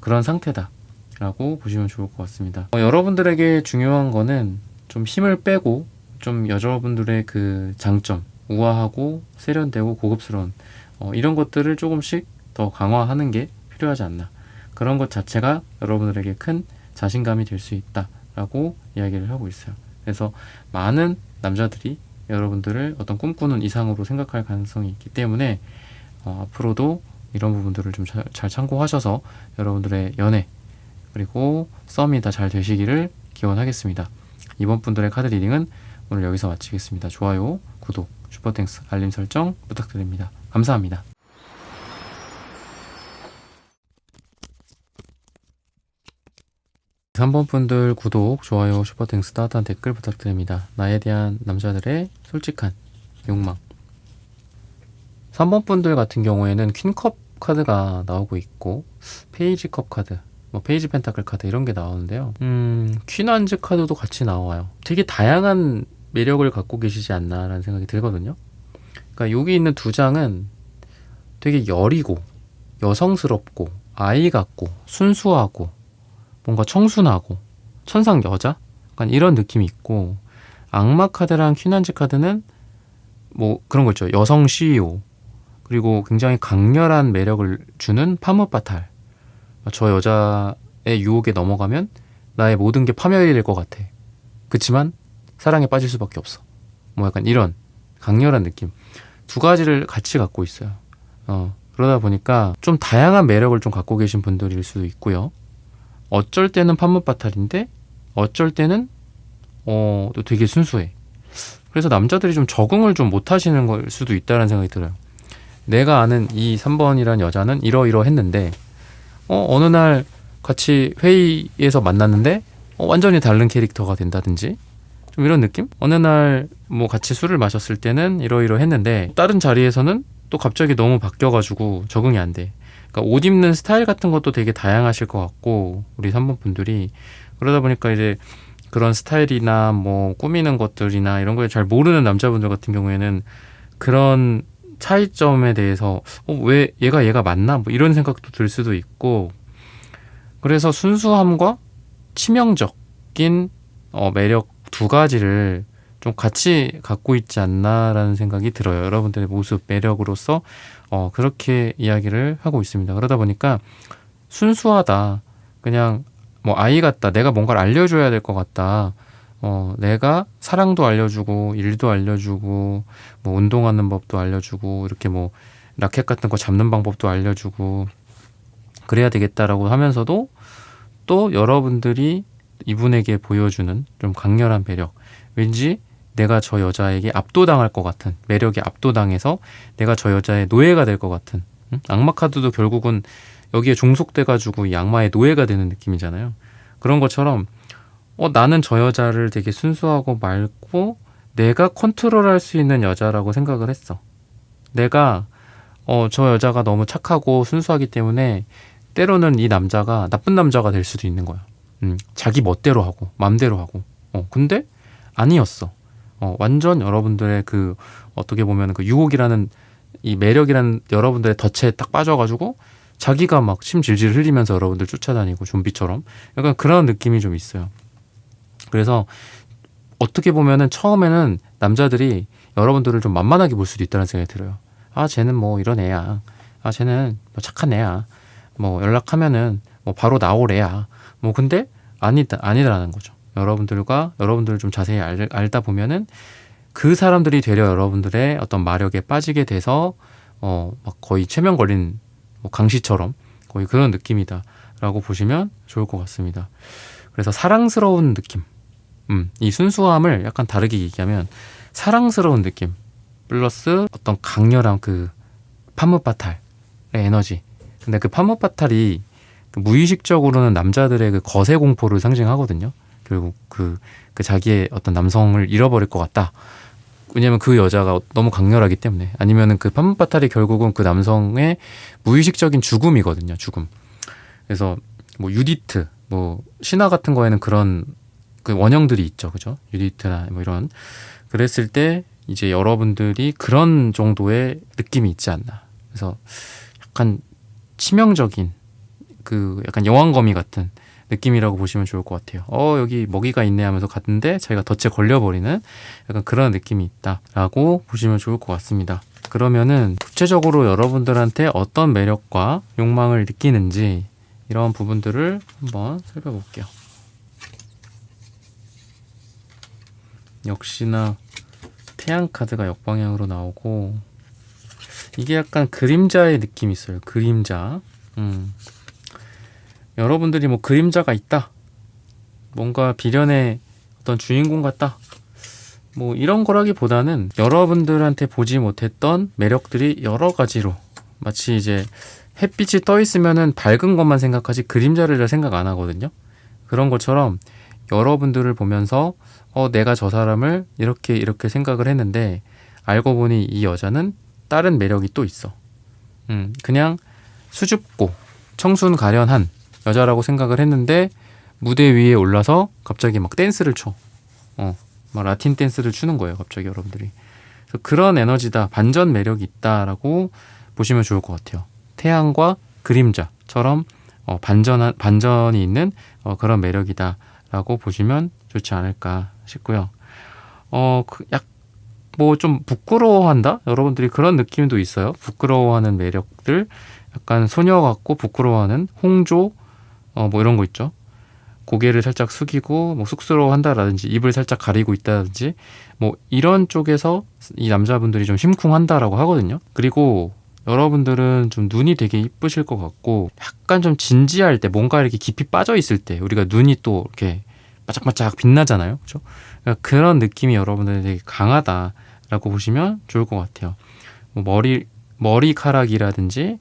그런 상태다라고 보시면 좋을 것 같습니다. 여러분들에게 중요한 거는 좀 힘을 빼고 좀 여자분들의 그 장점, 우아하고 세련되고 고급스러운 이런 것들을 조금씩 더 강화하는 게 필요하지 않나. 그런 것 자체가 여러분들에게 큰 자신감이 될 수 있다라고 이야기를 하고 있어요. 그래서 많은 남자들이 여러분들을 어떤 꿈꾸는 이상으로 생각할 가능성이 있기 때문에 앞으로도 이런 부분들을 좀 잘 참고하셔서 여러분들의 연애 그리고 썸이 다 잘 되시기를 기원하겠습니다. 이번 분들의 카드 리딩은 오늘 여기서 마치겠습니다. 좋아요, 구독, 슈퍼땡스, 알림 설정 부탁드립니다. 감사합니다. 3번 분들 구독, 좋아요, 슈퍼땡스, 따뜻한 댓글 부탁드립니다. 나에 대한 남자들의 솔직한 욕망. 3번 분들 같은 경우에는 퀸컵 카드가 나오고 있고 페이지 컵 카드, 뭐 페이지 펜타클 카드 이런 게 나오는데요. 퀸완즈 카드도 같이 나와요. 되게 다양한 매력을 갖고 계시지 않나라는 생각이 들거든요. 그러니까 여기 있는 두 장은 되게 여리고 여성스럽고 아이 같고 순수하고 뭔가 청순하고 천상 여자? 약간 이런 느낌이 있고 악마 카드랑 퀸완즈 카드는 뭐 그런 거 있죠. 여성 CEO 그리고 굉장히 강렬한 매력을 주는 파무파탈. 저 여자의 유혹에 넘어가면 나의 모든 게 파멸이 될 것 같아. 그치만 사랑에 빠질 수밖에 없어. 뭐 약간 이런 강렬한 느낌. 두 가지를 같이 갖고 있어요. 그러다 보니까 좀 다양한 매력을 좀 갖고 계신 분들일 수도 있고요. 어쩔 때는 판무파탈인데 어쩔 때는 또 되게 순수해. 그래서 남자들이 좀 적응을 좀 못하시는 걸 수도 있다는 생각이 들어요. 내가 아는 이 3번이란 여자는 이러이러했는데 어느 날 같이 회의에서 만났는데 완전히 다른 캐릭터가 된다든지 좀 이런 느낌? 어느 날 뭐 같이 술을 마셨을 때는 이러이러했는데 다른 자리에서는 또 갑자기 너무 바뀌어가지고 적응이 안 돼. 그러니까 옷 입는 스타일 같은 것도 되게 다양하실 것 같고 우리 3번 분들이 그러다 보니까 이제 그런 스타일이나 뭐 꾸미는 것들이나 이런 거에 잘 모르는 남자분들 같은 경우에는 그런 차이점에 대해서 왜 얘가 맞나? 뭐 이런 생각도 들 수도 있고 그래서 순수함과 치명적인 매력 두 가지를 좀 같이 갖고 있지 않나라는 생각이 들어요. 여러분들의 모습, 매력으로서 그렇게 이야기를 하고 있습니다. 그러다 보니까 순수하다. 그냥 뭐 아이 같다. 내가 뭔가를 알려줘야 될 것 같다. 내가 사랑도 알려주고 일도 알려주고 뭐 운동하는 법도 알려주고 이렇게 뭐 라켓 같은 거 잡는 방법도 알려주고 그래야 되겠다라고 하면서도 또 여러분들이 이분에게 보여주는 좀 강렬한 매력 왠지 내가 저 여자에게 압도당할 것 같은 매력에 압도당해서 내가 저 여자의 노예가 될 것 같은 악마 카드도 결국은 여기에 종속돼가지고 이 악마의 노예가 되는 느낌이잖아요. 그런 것처럼 나는 저 여자를 되게 순수하고 맑고 내가 컨트롤할 수 있는 여자라고 생각을 했어. 내가 저 여자가 너무 착하고 순수하기 때문에 때로는 이 남자가 나쁜 남자가 될 수도 있는 거야. 자기 멋대로 하고 맘대로 하고 근데 아니었어. 완전 여러분들의 그 어떻게 보면 그 유혹이라는 이 매력이라는 여러분들의 덫에 딱 빠져가지고 자기가 막 침 질질 흘리면서 여러분들 쫓아다니고 좀비처럼 약간 그런 느낌이 좀 있어요. 그래서 어떻게 보면은 처음에는 남자들이 여러분들을 좀 만만하게 볼 수도 있다는 생각이 들어요. 쟤는 뭐 이런 애야. 쟤는 뭐 착한 애야. 뭐 연락하면은 뭐 바로 나올 애야. 뭐 근데 아니다라는 거죠. 여러분들을 좀 자세히 알다 보면은 그 사람들이 되려 여러분들의 어떤 마력에 빠지게 돼서 막 거의 최면 걸린 뭐 강시처럼 거의 그런 느낌이다라고 보시면 좋을 것 같습니다. 그래서 사랑스러운 느낌, 이 순수함을 약간 다르게 얘기하면 사랑스러운 느낌 플러스 어떤 강렬한 그 판무파탈의 에너지. 근데 그 판무파탈이 그 무의식적으로는 남자들의 그 거세 공포를 상징하거든요. 결국 그 자기의 어떤 남성을 잃어버릴 것 같다. 왜냐면 그 여자가 너무 강렬하기 때문에. 아니면은 그 판무파탈이 결국은 그 남성의 무의식적인 죽음이거든요. 죽음. 그래서 뭐 유디트, 뭐 신화 같은 거에는 그런 그 원형들이 있죠. 그죠? 유디트나 뭐 이런. 그랬을 때 이제 여러분들이 그런 정도의 느낌이 있지 않나. 그래서 약간 치명적인 그 약간 여왕거미 같은 느낌이라고 보시면 좋을 것 같아요. 여기 먹이가 있네 하면서 갔는데 자기가 덫에 걸려버리는 약간 그런 느낌이 있다라고 보시면 좋을 것 같습니다. 그러면은 구체적으로 여러분들한테 어떤 매력과 욕망을 느끼는지 이런 부분들을 한번 살펴볼게요. 역시나 태양 카드가 역방향으로 나오고 이게 약간 그림자의 느낌이 있어요. 그림자. 여러분들이 뭐 그림자가 있다. 뭔가 비련의 어떤 주인공 같다. 뭐 이런 거라기보다는 여러분들한테 보지 못했던 매력들이 여러 가지로 마치 이제 햇빛이 떠 있으면은 밝은 것만 생각하지 그림자를 잘 생각 안 하거든요. 그런 것처럼 여러분들을 보면서 내가 저 사람을 이렇게 생각을 했는데 알고 보니 이 여자는 다른 매력이 또 있어. 그냥 수줍고 청순 가련한 여자라고 생각을 했는데 무대 위에 올라서 갑자기 막 댄스를 춰. 막 라틴 댄스를 추는 거예요. 갑자기 여러분들이. 그래서 그런 에너지다. 반전 매력이 있다라고 보시면 좋을 것 같아요. 태양과 그림자처럼 반전이 있는 그런 매력이다라고 보시면 좋지 않을까 싶고요. 뭐 좀 부끄러워한다? 여러분들이 그런 느낌도 있어요. 부끄러워하는 매력들. 약간 소녀 같고 부끄러워하는 홍조 뭐 이런 거 있죠. 고개를 살짝 숙이고 뭐 쑥스러워한다라든지 입을 살짝 가리고 있다든지 뭐 이런 쪽에서 이 남자분들이 좀 심쿵한다라고 하거든요. 그리고 여러분들은 좀 눈이 되게 이쁘실 것 같고 약간 좀 진지할 때 뭔가 이렇게 깊이 빠져 있을 때 우리가 눈이 또 이렇게 바짝바짝 빛나잖아요. 그렇죠? 그러니까 그런 느낌이 여러분들 되게 강하다라고 보시면 좋을 것 같아요. 뭐 머리카락이라든지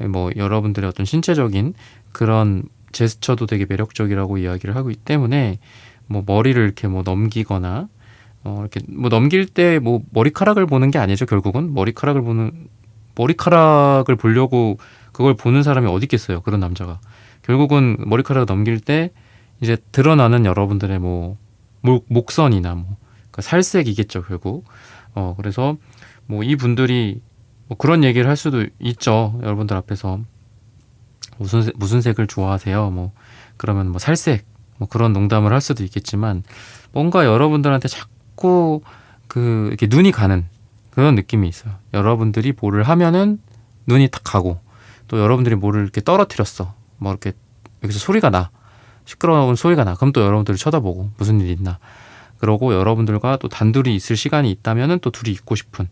뭐 여러분들의 어떤 신체적인 그런 제스처도 되게 매력적이라고 이야기를 하고 있기 때문에 뭐 머리를 이렇게 뭐 넘기거나 이렇게 뭐 넘길 때 뭐 머리카락을 보는 게 아니죠. 결국은 머리카락을 보려고 그걸 보는 사람이 어디 있겠어요. 그런 남자가. 결국은 머리카락을 넘길 때 이제 드러나는 여러분들의 뭐 목선이나 뭐 그러니까 살색이겠죠. 결국. 그래서 뭐 이분들이 뭐 그런 얘기를 할 수도 있죠. 여러분들 앞에서. 무슨 색을 좋아하세요? 뭐 그러면 뭐 살색 뭐 그런 농담을 할 수도 있겠지만 뭔가 여러분들한테 자꾸 이렇게 눈이 가는 그런 느낌이 있어요. 여러분들이 뭐를 하면은 눈이 탁 가고 또 여러분들이 뭐를 이렇게 떨어뜨렸어. 뭐 이렇게 여기서 소리가 나. 시끄러운 소리가 나. 그럼 또 여러분들을 쳐다보고 무슨 일 있나. 그러고 여러분들과 또 단둘이 있을 시간이 있다면은 또 둘이 있고 싶은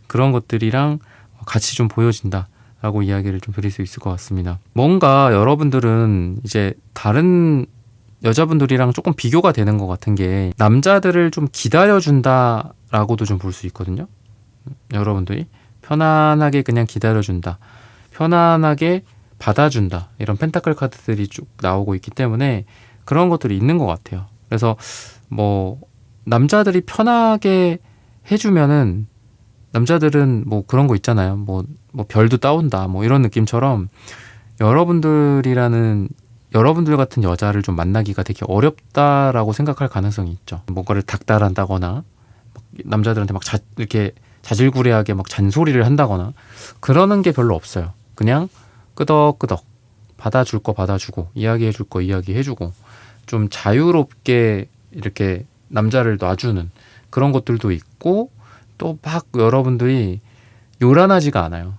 그런 것들이랑 같이 좀 보여진다. 라고 이야기를 좀 드릴 수 있을 것 같습니다. 뭔가 여러분들은 이제 다른 여자분들이랑 조금 비교가 되는 것 같은 게 남자들을 좀 기다려준다라고도 좀 볼 수 있거든요. 여러분들이 편안하게 그냥 기다려준다. 편안하게 받아준다. 이런 펜타클 카드들이 쭉 나오고 있기 때문에 그런 것들이 있는 것 같아요. 그래서 뭐 남자들이 편하게 해주면은 남자들은 뭐 그런 거 있잖아요. 뭐 별도 따온다. 뭐 이런 느낌처럼 여러분들 같은 여자를 좀 만나기가 되게 어렵다라고 생각할 가능성이 있죠. 뭔가를 닥달한다거나 남자들한테 막 이렇게 자질구레하게 막 잔소리를 한다거나 그러는 게 별로 없어요. 그냥 끄덕끄덕 받아줄 거 받아주고 이야기해줄 거 이야기해주고 좀 자유롭게 이렇게 남자를 놔주는 그런 것들도 있고 또 막 여러분들이 요란하지가 않아요.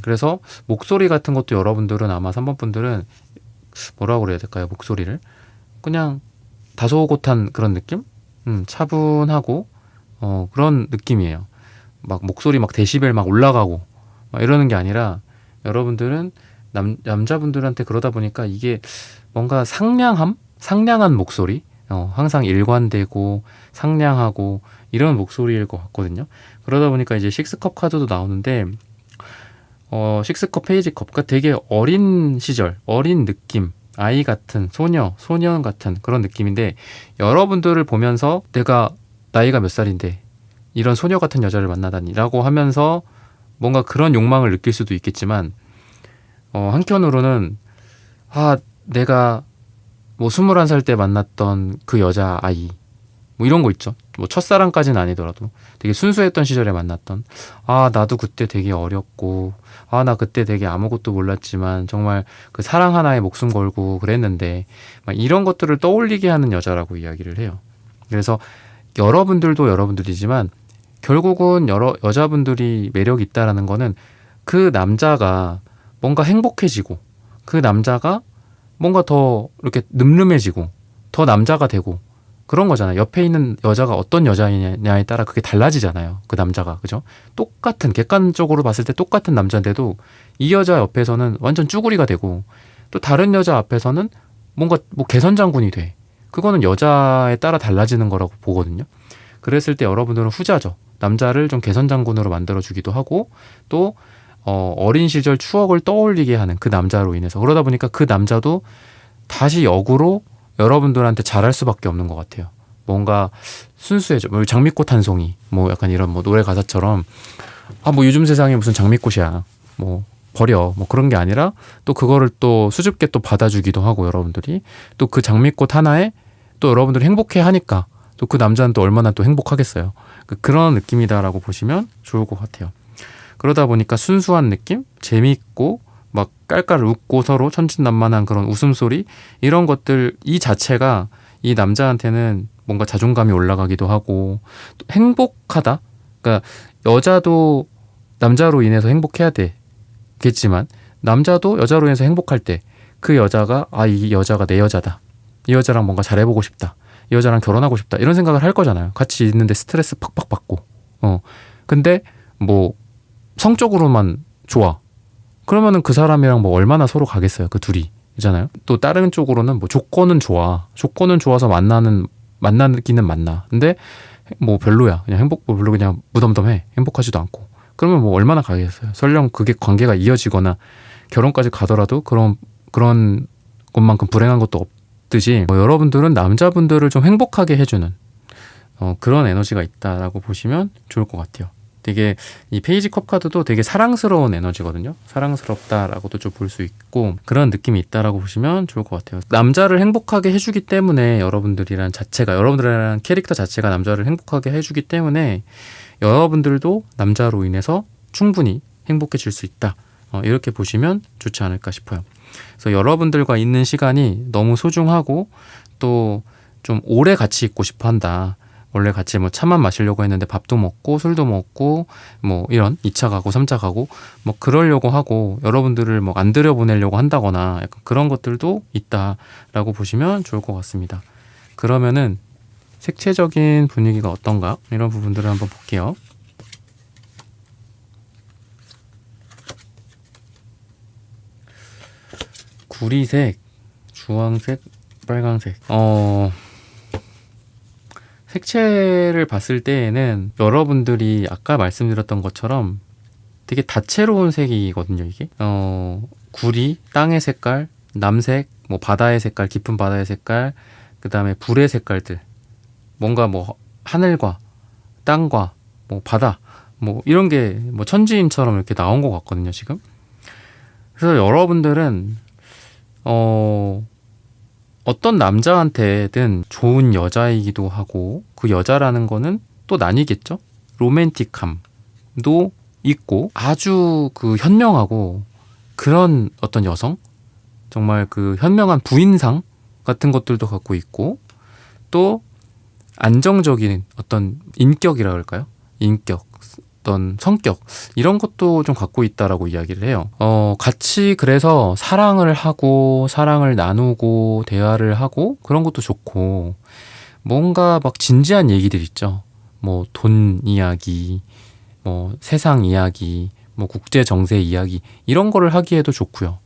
그래서 목소리 같은 것도 여러분들은 아마 3번 분들은 뭐라고 그래야 될까요? 목소리를 그냥 다소곳한 그런 느낌? 차분하고 그런 느낌이에요. 막 목소리 막 데시벨 막 올라가고 막 이러는 게 아니라 여러분들은 남자분들한테 그러다 보니까 이게 뭔가 상냥한 목소리 항상 일관되고 상냥하고 이런 목소리일 것 같거든요. 그러다 보니까 이제 식스컵 카드도 나오는데 식스컵 페이지컵과 되게 어린 시절, 어린 느낌, 아이 같은 소년 같은 그런 느낌인데 여러분들을 보면서 내가 나이가 몇 살인데 이런 소녀 같은 여자를 만나다니라고 하면서 뭔가 그런 욕망을 느낄 수도 있겠지만 한편으로는 내가 뭐 21살 때 만났던 그 여자 아이 뭐 이런 거 있죠. 뭐 첫사랑까지는 아니더라도 되게 순수했던 시절에 만났던 나도 그때 되게 어렸고 나 그때 되게 아무것도 몰랐지만 정말 그 사랑 하나에 목숨 걸고 그랬는데 막 이런 것들을 떠올리게 하는 여자라고 이야기를 해요. 그래서 여러분들도 여러분들이지만 결국은 여자분들이 매력이 있다라는 거는 그 남자가 뭔가 행복해지고 그 남자가 뭔가 더 이렇게 늠름해지고 더 남자가 되고 그런 거잖아요. 옆에 있는 여자가 어떤 여자냐에 따라 그게 달라지잖아요. 그 남자가. 그죠? 똑같은 객관적으로 봤을 때 똑같은 남자인데도 이 여자 옆에서는 완전 쭈구리가 되고 또 다른 여자 앞에서는 뭔가 뭐 개선장군이 돼. 그거는 여자에 따라 달라지는 거라고 보거든요. 그랬을 때 여러분들은 후자죠. 남자를 좀 개선장군으로 만들어주기도 하고 또 어린 시절 추억을 떠올리게 하는 그 남자로 인해서 그러다 보니까 그 남자도 다시 역으로 여러분들한테 잘할 수밖에 없는 것 같아요. 뭔가 순수해져. 뭐 장미꽃 한 송이 뭐 약간 이런 뭐 노래 가사처럼 뭐 요즘 세상에 무슨 장미꽃이야 뭐 버려 뭐 그런 게 아니라 또 그거를 또 수줍게 또 받아주기도 하고 여러분들이 또 그 장미꽃 하나에 또 여러분들이 행복해 하니까 또 그 남자는 또 얼마나 또 행복하겠어요. 그런 느낌이다라고 보시면 좋을 것 같아요. 그러다 보니까 순수한 느낌, 재미있고 막 깔깔 웃고 서로 천진난만한 그런 웃음소리 이런 것들 이 자체가 이 남자한테는 뭔가 자존감이 올라가기도 하고 또 행복하다. 그러니까 여자도 남자로 인해서 행복해야 되겠지만 남자도 여자로 인해서 행복할 때 그 여자가 이 여자가 내 여자다. 이 여자랑 뭔가 잘해보고 싶다. 이 여자랑 결혼하고 싶다. 이런 생각을 할 거잖아요. 같이 있는데 스트레스 팍팍 받고. 근데 뭐 성적으로만 좋아. 그러면은 그 사람이랑 뭐 얼마나 서로 가겠어요. 그 둘이. 잖아요. 또 다른 쪽으로는 뭐 조건은 좋아. 조건은 좋아서 만나기는 만나. 근데 뭐 별로야. 그냥 별로 그냥 무덤덤해. 행복하지도 않고. 그러면 뭐 얼마나 가겠어요. 설령 그게 관계가 이어지거나 결혼까지 가더라도 그런 것만큼 불행한 것도 없듯이 여러분들은 남자분들을 좀 행복하게 해주는 그런 에너지가 있다라고 보시면 좋을 것 같아요. 되게 이 페이지 컵 카드도 되게 사랑스러운 에너지거든요. 사랑스럽다라고도 좀 볼 수 있고 그런 느낌이 있다라고 보시면 좋을 것 같아요. 남자를 행복하게 해주기 때문에 여러분들이란 캐릭터 자체가 남자를 행복하게 해주기 때문에 여러분들도 남자로 인해서 충분히 행복해질 수 있다. 이렇게 보시면 좋지 않을까 싶어요. 그래서 여러분들과 있는 시간이 너무 소중하고 또 좀 오래 같이 있고 싶어 한다. 원래 같이 뭐 차만 마시려고 했는데 밥도 먹고 술도 먹고 뭐 이런 2차 가고 3차 가고 뭐 그러려고 하고 여러분들을 뭐 안 들여보내려고 한다거나 약간 그런 것들도 있다라고 보시면 좋을 것 같습니다. 그러면은 색채적인 분위기가 어떤가? 이런 부분들을 한번 볼게요. 구리색, 주황색, 빨강색. 색채를 봤을 때에는 여러분들이 아까 말씀드렸던 것처럼 되게 다채로운 색이거든요, 이게. 구리, 땅의 색깔, 남색, 뭐 바다의 색깔, 깊은 바다의 색깔, 그 다음에 불의 색깔들. 뭔가 뭐 하늘과 땅과 뭐 바다, 뭐 이런 게 뭐 천지임처럼 이렇게 나온 것 같거든요, 지금. 그래서 여러분들은 어떤 남자한테든 좋은 여자이기도 하고 그 여자라는 거는 또 나뉘겠죠. 로맨틱함도 있고 아주 그 현명하고 그런 어떤 여성, 정말 그 현명한 부인상 같은 것들도 갖고 있고 또 안정적인 어떤 인격이라 그럴까요? 인격, 어떤 성격 이런 것도 좀 갖고 있다라고 이야기를 해요. 같이 그래서 사랑을 하고 사랑을 나누고 대화를 하고 그런 것도 좋고 뭔가 막 진지한 얘기들 있죠. 뭐 돈 이야기, 뭐 세상 이야기, 뭐 국제 정세 이야기 이런 거를 하기에도 좋고요.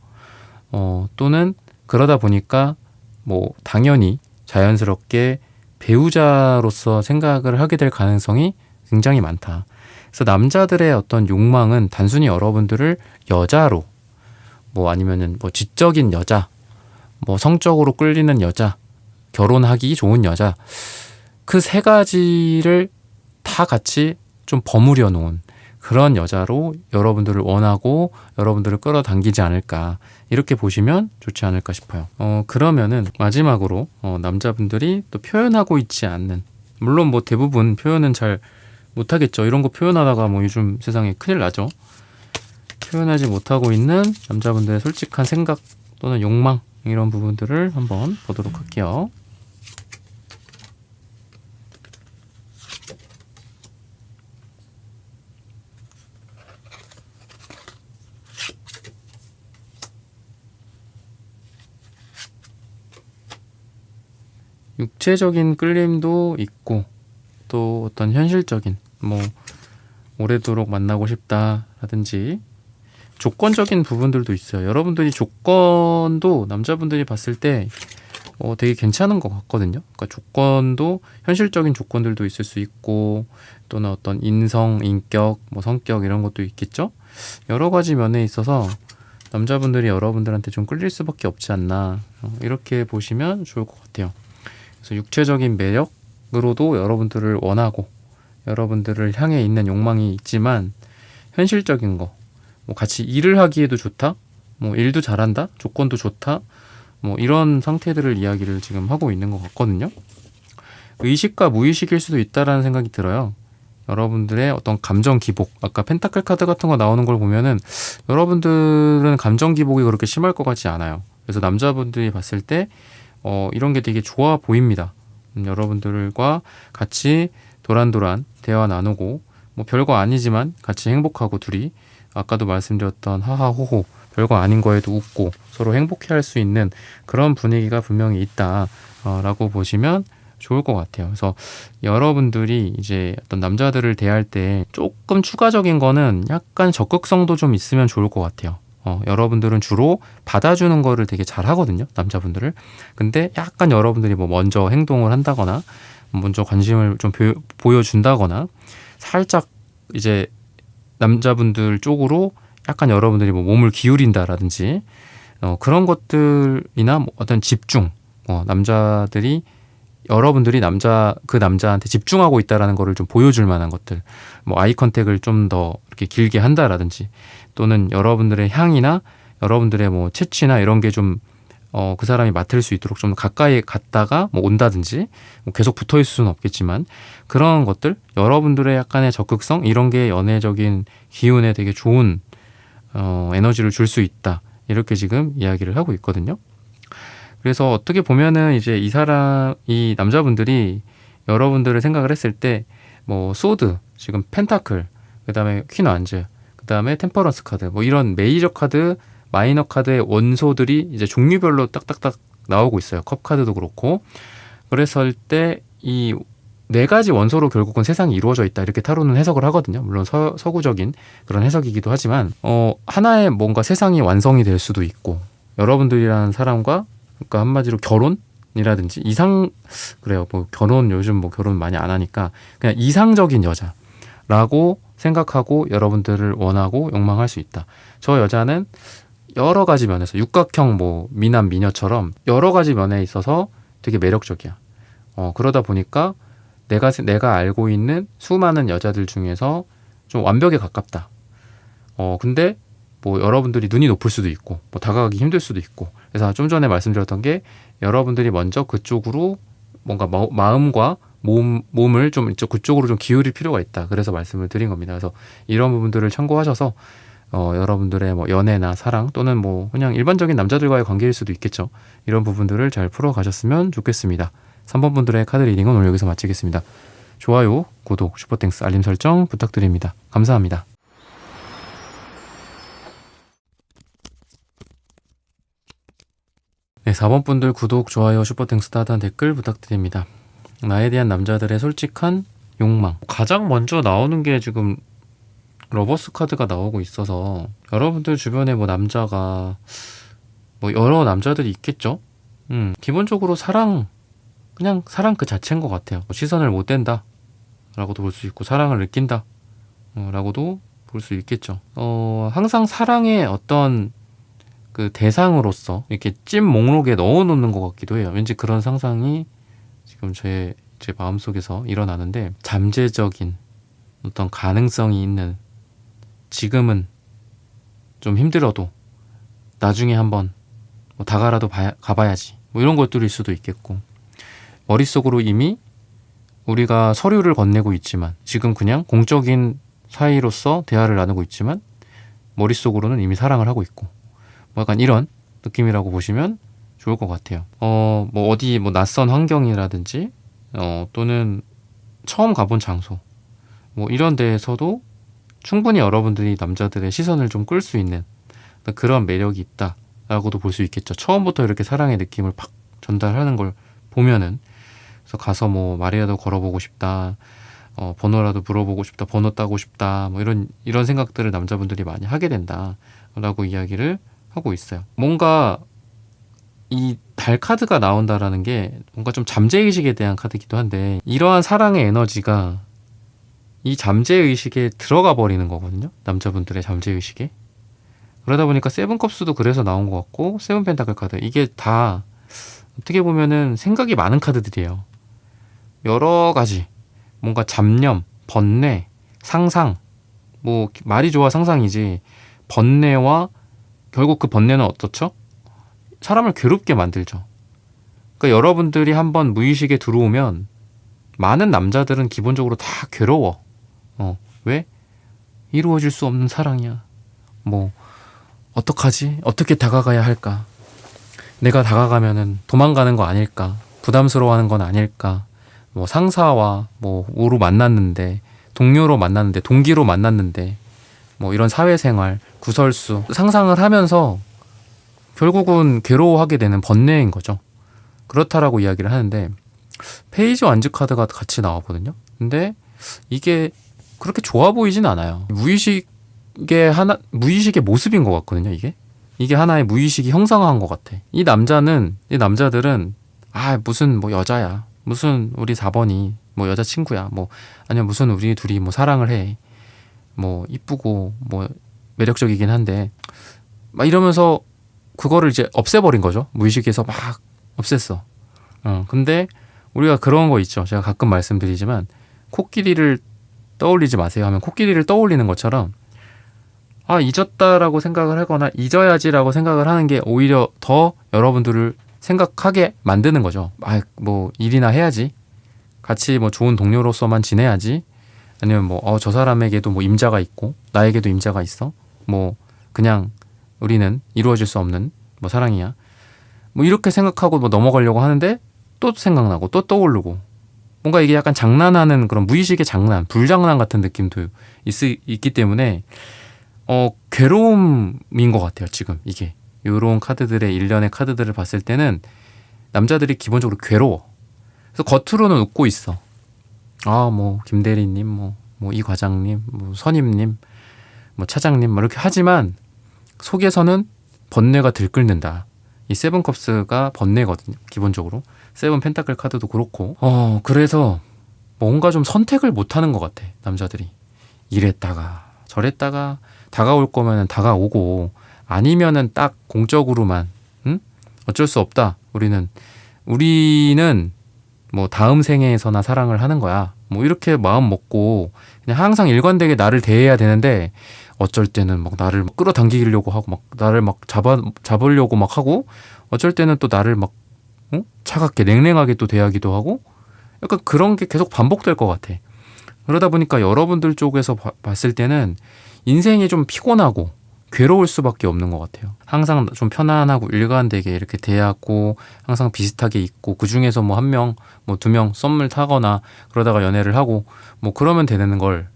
또는 그러다 보니까 뭐 당연히 자연스럽게 배우자로서 생각을 하게 될 가능성이 굉장히 많다. 그래서 남자들의 어떤 욕망은 단순히 여러분들을 여자로 뭐 아니면은 뭐 지적인 여자, 뭐 성적으로 끌리는 여자, 결혼하기 좋은 여자 그 세 가지를 다 같이 좀 버무려 놓은 그런 여자로 여러분들을 원하고 여러분들을 끌어당기지 않을까 이렇게 보시면 좋지 않을까 싶어요. 그러면은 마지막으로 남자분들이 또 표현하고 있지 않는 물론 뭐 대부분 표현은 잘 못하겠죠. 이런 거 표현하다가 뭐 요즘 세상에 큰일 나죠. 표현하지 못하고 있는 남자분들의 솔직한 생각 또는 욕망 이런 부분들을 한번 보도록 할게요. 육체적인 끌림도 있고 또 어떤 현실적인 뭐 오래도록 만나고 싶다라든지 조건적인 부분들도 있어요. 여러분들이 조건도 남자분들이 봤을 때 되게 괜찮은 것 같거든요. 그러니까 조건도 현실적인 조건들도 있을 수 있고 또는 어떤 인성, 인격, 뭐 성격 이런 것도 있겠죠. 여러 가지 면에 있어서 남자분들이 여러분들한테 좀 끌릴 수밖에 없지 않나 이렇게 보시면 좋을 것 같아요. 그래서 육체적인 매력으로도 여러분들을 원하고 여러분들을 향해 있는 욕망이 있지만 현실적인 거, 뭐 같이 일을 하기에도 좋다, 뭐 일도 잘한다, 조건도 좋다, 뭐 이런 상태들을 이야기를 지금 하고 있는 것 같거든요. 의식과 무의식일 수도 있다라는 생각이 들어요. 여러분들의 어떤 감정 기복, 아까 펜타클 카드 같은 거 나오는 걸 보면은 여러분들은 감정 기복이 그렇게 심할 것 같지 않아요. 그래서 남자분들이 봤을 때 이런 게 되게 좋아 보입니다. 여러분들과 같이 도란도란 대화 나누고 뭐 별거 아니지만 같이 행복하고 둘이 아까도 말씀드렸던 하하호호 별거 아닌 거에도 웃고 서로 행복해할 수 있는 그런 분위기가 분명히 있다 라고 보시면 좋을 것 같아요. 그래서 여러분들이 이제 어떤 남자들을 대할 때 조금 추가적인 거는 약간 적극성도 좀 있으면 좋을 것 같아요. 여러분들은 주로 받아주는 거를 되게 잘 하거든요, 남자분들을. 근데 약간 여러분들이 뭐 먼저 행동을 한다거나 먼저 관심을 좀 보여준다거나 살짝 이제 남자분들 쪽으로 약간 여러분들이 뭐 몸을 기울인다라든지 그런 것들이나 뭐 어떤 집중, 남자들이 여러분들이 그 남자한테 집중하고 있다라는 거를 좀 보여줄 만한 것들, 뭐 아이 컨택을 좀 더 이렇게 길게 한다라든지, 또는 여러분들의 향이나 여러분들의 뭐 채취나 이런 게 좀 그 사람이 맡을 수 있도록 좀 가까이 갔다가 뭐 온다든지, 뭐 계속 붙어 있을 수는 없겠지만 그런 것들, 여러분들의 약간의 적극성, 이런 게 연애적인 기운에 되게 좋은 에너지를 줄 수 있다, 이렇게 지금 이야기를 하고 있거든요. 그래서 어떻게 보면은 이제 이 남자분들이 여러분들을 생각을 했을 때 뭐 소드, 지금 펜타클, 그 다음에 퀸 완즈, 그 다음에 템퍼런스 카드, 뭐 이런 메이저 카드, 마이너 카드의 원소들이 이제 종류별로 딱딱딱 나오고 있어요. 컵 카드도 그렇고. 그랬을 때 이 네 가지 원소로 결국은 세상이 이루어져 있다, 이렇게 타로는 해석을 하거든요. 물론 서구적인 그런 해석이기도 하지만 하나의 뭔가 세상이 완성이 될 수도 있고, 여러분들이라는 사람과, 그러니까 한마디로 결혼이라든지 그래요. 뭐 요즘 뭐 결혼 많이 안 하니까 그냥 이상적인 여자라고 생각하고 여러분들을 원하고 욕망할 수 있다. 저 여자는 여러 가지 면에서 육각형 뭐 미남 미녀처럼 여러 가지 면에 있어서 되게 매력적이야. 그러다 보니까 내가 알고 있는 수많은 여자들 중에서 좀 완벽에 가깝다. 근데 뭐 여러분들이 눈이 높을 수도 있고 뭐 다가가기 힘들 수도 있고, 그래서 좀 전에 말씀드렸던 게 여러분들이 먼저 그쪽으로 뭔가 마음과 몸을 좀 그쪽으로 좀 기울일 필요가 있다. 그래서 말씀을 드린 겁니다. 그래서 이런 부분들을 참고하셔서 여러분들의 뭐 연애나 사랑, 또는 뭐 그냥 일반적인 남자들과의 관계일 수도 있겠죠. 이런 부분들을 잘 풀어가셨으면 좋겠습니다. 3번 분들의 카드 리딩은 오늘 여기서 마치겠습니다. 좋아요, 구독, 슈퍼땡스, 알림 설정 부탁드립니다. 감사합니다. 네, 4번 분들 구독, 좋아요, 슈퍼땡스, 따뜻한 댓글 부탁드립니다. 나에 대한 남자들의 솔직한 욕망. 가장 먼저 나오는 게 지금 러버스 카드가 나오고 있어서, 여러분들 주변에 뭐 남자가 뭐 여러 남자들이 있겠죠. 기본적으로 그냥 사랑 그 자체인 것 같아요. 시선을 못 댄다 라고도 볼 수 있고, 사랑을 느낀다 라고도 볼 수 있겠죠. 항상 사랑의 어떤 그 대상으로서 이렇게 찜 목록에 넣어놓는 것 같기도 해요. 왠지 그런 상상이 지금 제 마음속에서 일어나는데, 잠재적인 어떤 가능성이 있는, 지금은 좀 힘들어도 나중에 한번 뭐 다가라도 가봐야지, 뭐 이런 것들일 수도 있겠고, 머릿속으로 이미 우리가 서류를 건네고 있지만, 지금 그냥 공적인 사이로서 대화를 나누고 있지만 머릿속으로는 이미 사랑을 하고 있고, 뭐 약간 이런 느낌이라고 보시면 좋을 것 같아요. 뭐 어디 뭐 낯선 환경이라든지 또는 처음 가본 장소, 뭐 이런 데에서도 충분히 여러분들이 남자들의 시선을 좀 끌 수 있는 그런 매력이 있다라고도 볼 수 있겠죠. 처음부터 이렇게 사랑의 느낌을 팍 전달하는 걸 보면은, 그래서 가서 뭐 말이라도 걸어보고 싶다, 번호라도 물어보고 싶다, 번호 따고 싶다, 뭐 이런 생각들을 남자분들이 많이 하게 된다라고 이야기를 하고 있어요. 뭔가 이 달 카드가 나온다라는 게 뭔가 좀 잠재의식에 대한 카드이기도 한데, 이러한 사랑의 에너지가 이 잠재의식에 들어가 버리는 거거든요. 남자분들의 잠재의식에. 그러다 보니까 세븐컵스도 그래서 나온 것 같고, 세븐 펜타클 카드, 이게 다 어떻게 보면은 생각이 많은 카드들이에요. 여러 가지 뭔가 잡념, 번뇌, 상상, 뭐 말이 좋아 상상이지, 번뇌와 결국 그 번뇌는 어떻죠? 사람을 괴롭게 만들죠. 그러니까 여러분들이 한번 무의식에 들어오면 많은 남자들은 기본적으로 다 괴로워. 왜? 이루어질 수 없는 사랑이야. 뭐 어떡하지? 어떻게 다가가야 할까? 내가 다가가면은 도망가는 거 아닐까? 부담스러워하는 건 아닐까? 뭐 상사와 뭐로 만났는데, 동료로 만났는데, 동기로 만났는데, 뭐 이런 사회생활, 구설수 상상을 하면서 결국은 괴로워하게 되는 번뇌인 거죠. 그렇다라고 이야기를 하는데 페이지 완즈 카드가 같이 나왔거든요. 근데 이게 그렇게 좋아 보이진 않아요. 무의식의 모습인 것 같거든요. 이게 하나의 무의식이 형상화한 것 같아. 이 남자들은 무슨 뭐 여자야, 무슨 우리 4번이 뭐 여자친구야, 뭐 아니면 무슨 우리 둘이 뭐 사랑을 해, 뭐 이쁘고 뭐 매력적이긴 한데 막 이러면서 그거를 이제 없애버린 거죠. 무의식에서 막 없앴어. 근데 우리가 그런 거 있죠. 제가 가끔 말씀드리지만 코끼리를 떠올리지 마세요 하면 코끼리를 떠올리는 것처럼 잊었다라고 생각을 하거나 잊어야지라고 생각을 하는 게 오히려 더 여러분들을 생각하게 만드는 거죠. 뭐 일이나 해야지. 같이 뭐 좋은 동료로서만 지내야지. 아니면 뭐 저 사람에게도 뭐 임자가 있고 나에게도 임자가 있어. 뭐 그냥 우리는 이루어질 수 없는 뭐 사랑이야. 뭐 이렇게 생각하고 뭐 넘어가려고 하는데 또 생각나고 또 떠오르고 뭔가 이게 약간 장난하는 그런 무의식의 장난, 불장난 같은 느낌도 있기 때문에 괴로움인 것 같아요. 지금 이게 이런 카드들의 일련의 카드들을 봤을 때는 남자들이 기본적으로 괴로워. 그래서 겉으로는 웃고 있어. 뭐 김대리님, 뭐 이 과장님, 뭐 선임님, 뭐 차장님, 뭐 이렇게 하지만 속에서는 번뇌가 들끓는다. 이 세븐컵스가 번뇌거든요. 기본적으로 세븐 펜타클 카드도 그렇고. 그래서 뭔가 좀 선택을 못하는 것 같아. 남자들이 이랬다가 저랬다가 다가올 거면은 다가오고 아니면은 딱 공적으로만 어쩔 수 없다. 우리는 뭐 다음 생에서나 사랑을 하는 거야. 뭐 이렇게 마음 먹고 그냥 항상 일관되게 나를 대해야 되는데 어쩔 때는 막 나를 막 끌어당기려고 하고 막 나를 막 잡으려고 막 하고 어쩔 때는 또 나를 막 차갑게 냉랭하게 또 대하기도 하고 약간 그런 게 계속 반복될 것 같아. 그러다 보니까 여러분들 쪽에서 봤을 때는 인생이 좀 피곤하고 괴로울 수밖에 없는 것 같아요. 항상 좀 편안하고 일관되게 이렇게 대하고 항상 비슷하게 있고 그중에서 뭐 한 명, 뭐 두 명 썸을 타거나 그러다가 연애를 하고 뭐 그러면 되는 걸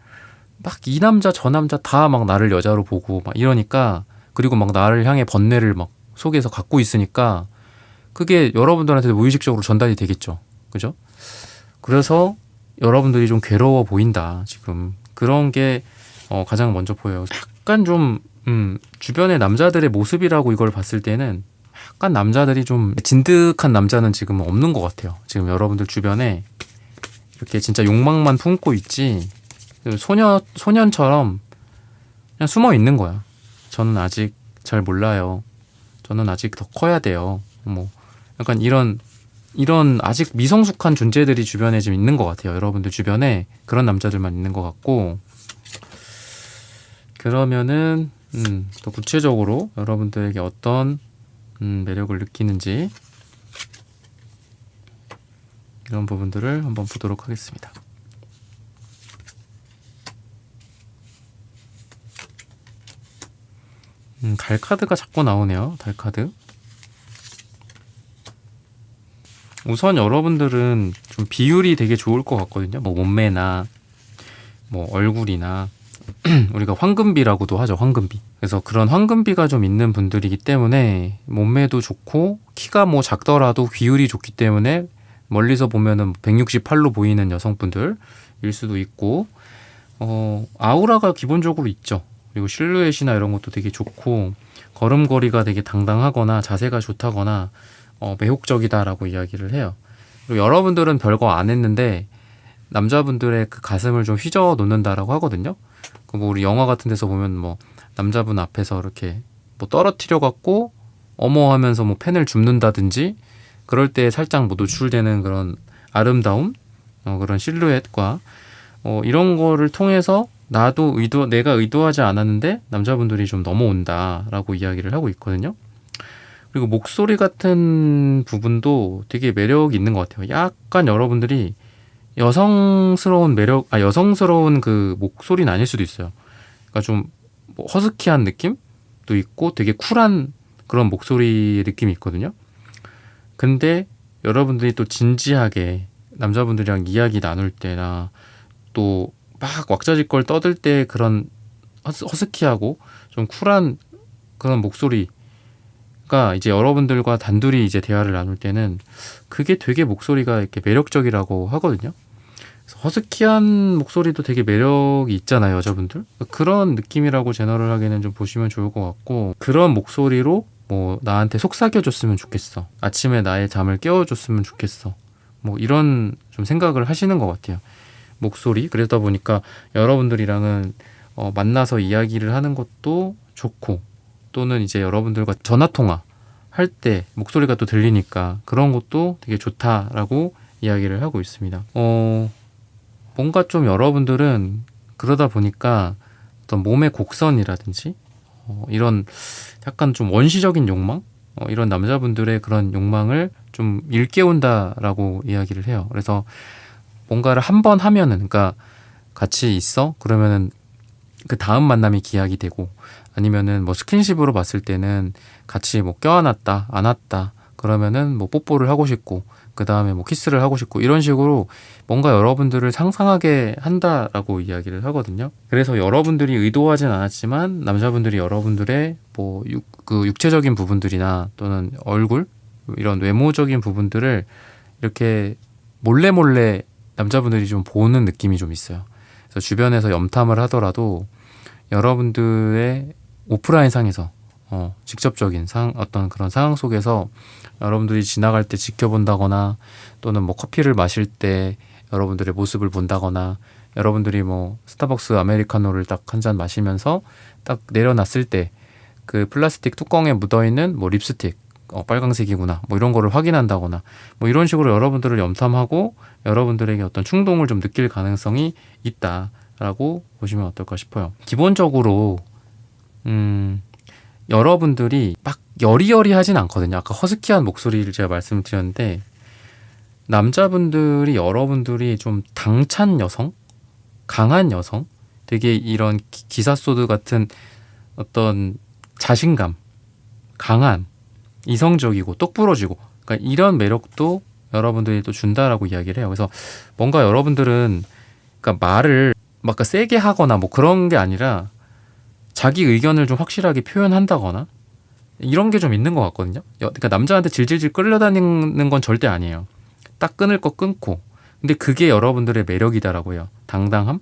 막 이 남자 저 남자 다 막 나를 여자로 보고 막 이러니까 그리고 막 나를 향해 번뇌를 막 속에서 갖고 있으니까 그게 여러분들한테도 무의식적으로 전달이 되겠죠. 그죠? 그래서 여러분들이 좀 괴로워 보인다. 지금 그런 게 가장 먼저 보여요. 약간 좀 주변의 남자들의 모습이라고 이걸 봤을 때는 약간 남자들이 좀 진득한 남자는 지금 없는 것 같아요. 지금 여러분들 주변에 이렇게 진짜 욕망만 품고 있지 소년처럼 그냥 숨어 있는 거야. 저는 아직 잘 몰라요. 저는 아직 더 커야 돼요. 뭐 약간 이런 아직 미성숙한 존재들이 주변에 지금 있는 것 같아요. 여러분들 주변에 그런 남자들만 있는 것 같고 그러면은 더 구체적으로 여러분들에게 어떤 매력을 느끼는지 이런 부분들을 한번 보도록 하겠습니다. 달 카드가 자꾸 나오네요. 달 카드. 우선 여러분들은 좀 비율이 되게 좋을 것 같거든요. 뭐 몸매나 뭐 얼굴이나 우리가 황금비라고도 하죠. 황금비. 그래서 그런 황금비가 좀 있는 분들이기 때문에 몸매도 좋고 키가 뭐 작더라도 비율이 좋기 때문에 멀리서 보면은 168로 보이는 여성분들일 수도 있고 아우라가 기본적으로 있죠. 그리고 실루엣이나 이런 것도 되게 좋고 걸음걸이가 되게 당당하거나 자세가 좋다거나 매혹적이다라고 이야기를 해요. 그리고 여러분들은 별거 안 했는데 남자분들의 그 가슴을 좀 휘저어 놓는다라고 하거든요. 뭐 우리 영화 같은 데서 보면 뭐 남자분 앞에서 이렇게 뭐 떨어뜨려 갖고 어머 하면서 뭐 펜을 줍는다든지 그럴 때 살짝 뭐 노출되는 그런 아름다움, 그런 실루엣과 이런 거를 통해서 내가 의도하지 않았는데 남자분들이 좀 넘어온다라고 이야기를 하고 있거든요. 그리고 목소리 같은 부분도 되게 매력이 있는 것 같아요. 약간 여러분들이 여성스러운 그 목소리는 아닐 수도 있어요. 그러니까 좀 뭐 허스키한 느낌도 있고 되게 쿨한 그런 목소리 느낌이 있거든요. 근데 여러분들이 또 진지하게 남자분들이랑 이야기 나눌 때나 또 막 왁자지껄 떠들 때 그런 허스키하고 좀 쿨한 그런 목소리 그러니까 이제 여러분들과 단둘이 이제 대화를 나눌 때는 그게 되게 목소리가 이렇게 매력적이라고 하거든요. 그래서 허스키한 목소리도 되게 매력이 있잖아요, 여자분들. 그런 느낌이라고 제너럴하게는 좀 보시면 좋을 것 같고, 그런 목소리로 뭐 나한테 속삭여줬으면 좋겠어. 아침에 나의 잠을 깨워줬으면 좋겠어. 뭐 이런 좀 생각을 하시는 것 같아요. 목소리. 그러다 보니까 여러분들이랑은 만나서 이야기를 하는 것도 좋고, 또는 이제 여러분들과 전화통화 할 때 목소리가 또 들리니까 그런 것도 되게 좋다라고 이야기를 하고 있습니다. 뭔가 좀 여러분들은 그러다 보니까 어떤 몸의 곡선이라든지 이런 약간 좀 원시적인 욕망? 이런 남자분들의 그런 욕망을 좀 일깨운다라고 이야기를 해요. 그래서 뭔가를 한 번 하면은, 그러니까 같이 있어? 그러면은 그 다음 만남이 기약이 되고, 아니면은 뭐 스킨십으로 봤을 때는 같이 뭐 껴안았다, 안았다, 그러면은 뭐 뽀뽀를 하고 싶고, 그 다음에 뭐 키스를 하고 싶고, 이런 식으로 뭔가 여러분들을 상상하게 한다라고 이야기를 하거든요. 그래서 여러분들이 의도하진 않았지만 남자분들이 여러분들의 뭐 그 육체적인 부분들이나 또는 얼굴, 이런 외모적인 부분들을 이렇게 몰래 몰래 남자분들이 좀 보는 느낌이 좀 있어요. 그래서 주변에서 염탐을 하더라도 여러분들의 오프라인 상에서 직접적인 어떤 그런 상황 속에서 여러분들이 지나갈 때 지켜본다거나, 또는 뭐 커피를 마실 때 여러분들의 모습을 본다거나, 여러분들이 뭐 스타벅스 아메리카노를 딱 한 잔 마시면서 딱 내려놨을 때 그 플라스틱 뚜껑에 묻어있는 뭐 립스틱 빨강색이구나, 뭐 이런 거를 확인한다거나, 뭐 이런 식으로 여러분들을 염탐하고 여러분들에게 어떤 충동을 좀 느낄 가능성이 있다라고 보시면 어떨까 싶어요. 기본적으로 여러분들이 막 여리여리하진 않거든요. 아까 허스키한 목소리를 제가 말씀드렸는데, 남자분들이 여러분들이 좀 당찬 여성, 강한 여성, 되게 이런 기사소드 같은 어떤 자신감, 강한, 이성적이고 똑부러지고, 그러니까 이런 매력도 여러분들이 또 준다라고 이야기를 해요. 그래서 뭔가 여러분들은 그러니까 말을 막 세게 하거나 뭐 그런 게 아니라 자기 의견을 좀 확실하게 표현한다거나 이런 게 좀 있는 것 같거든요. 그러니까 남자한테 질질질 끌려다니는 건 절대 아니에요. 딱 끊을 거 끊고. 근데 그게 여러분들의 매력이다라고 해요. 당당함,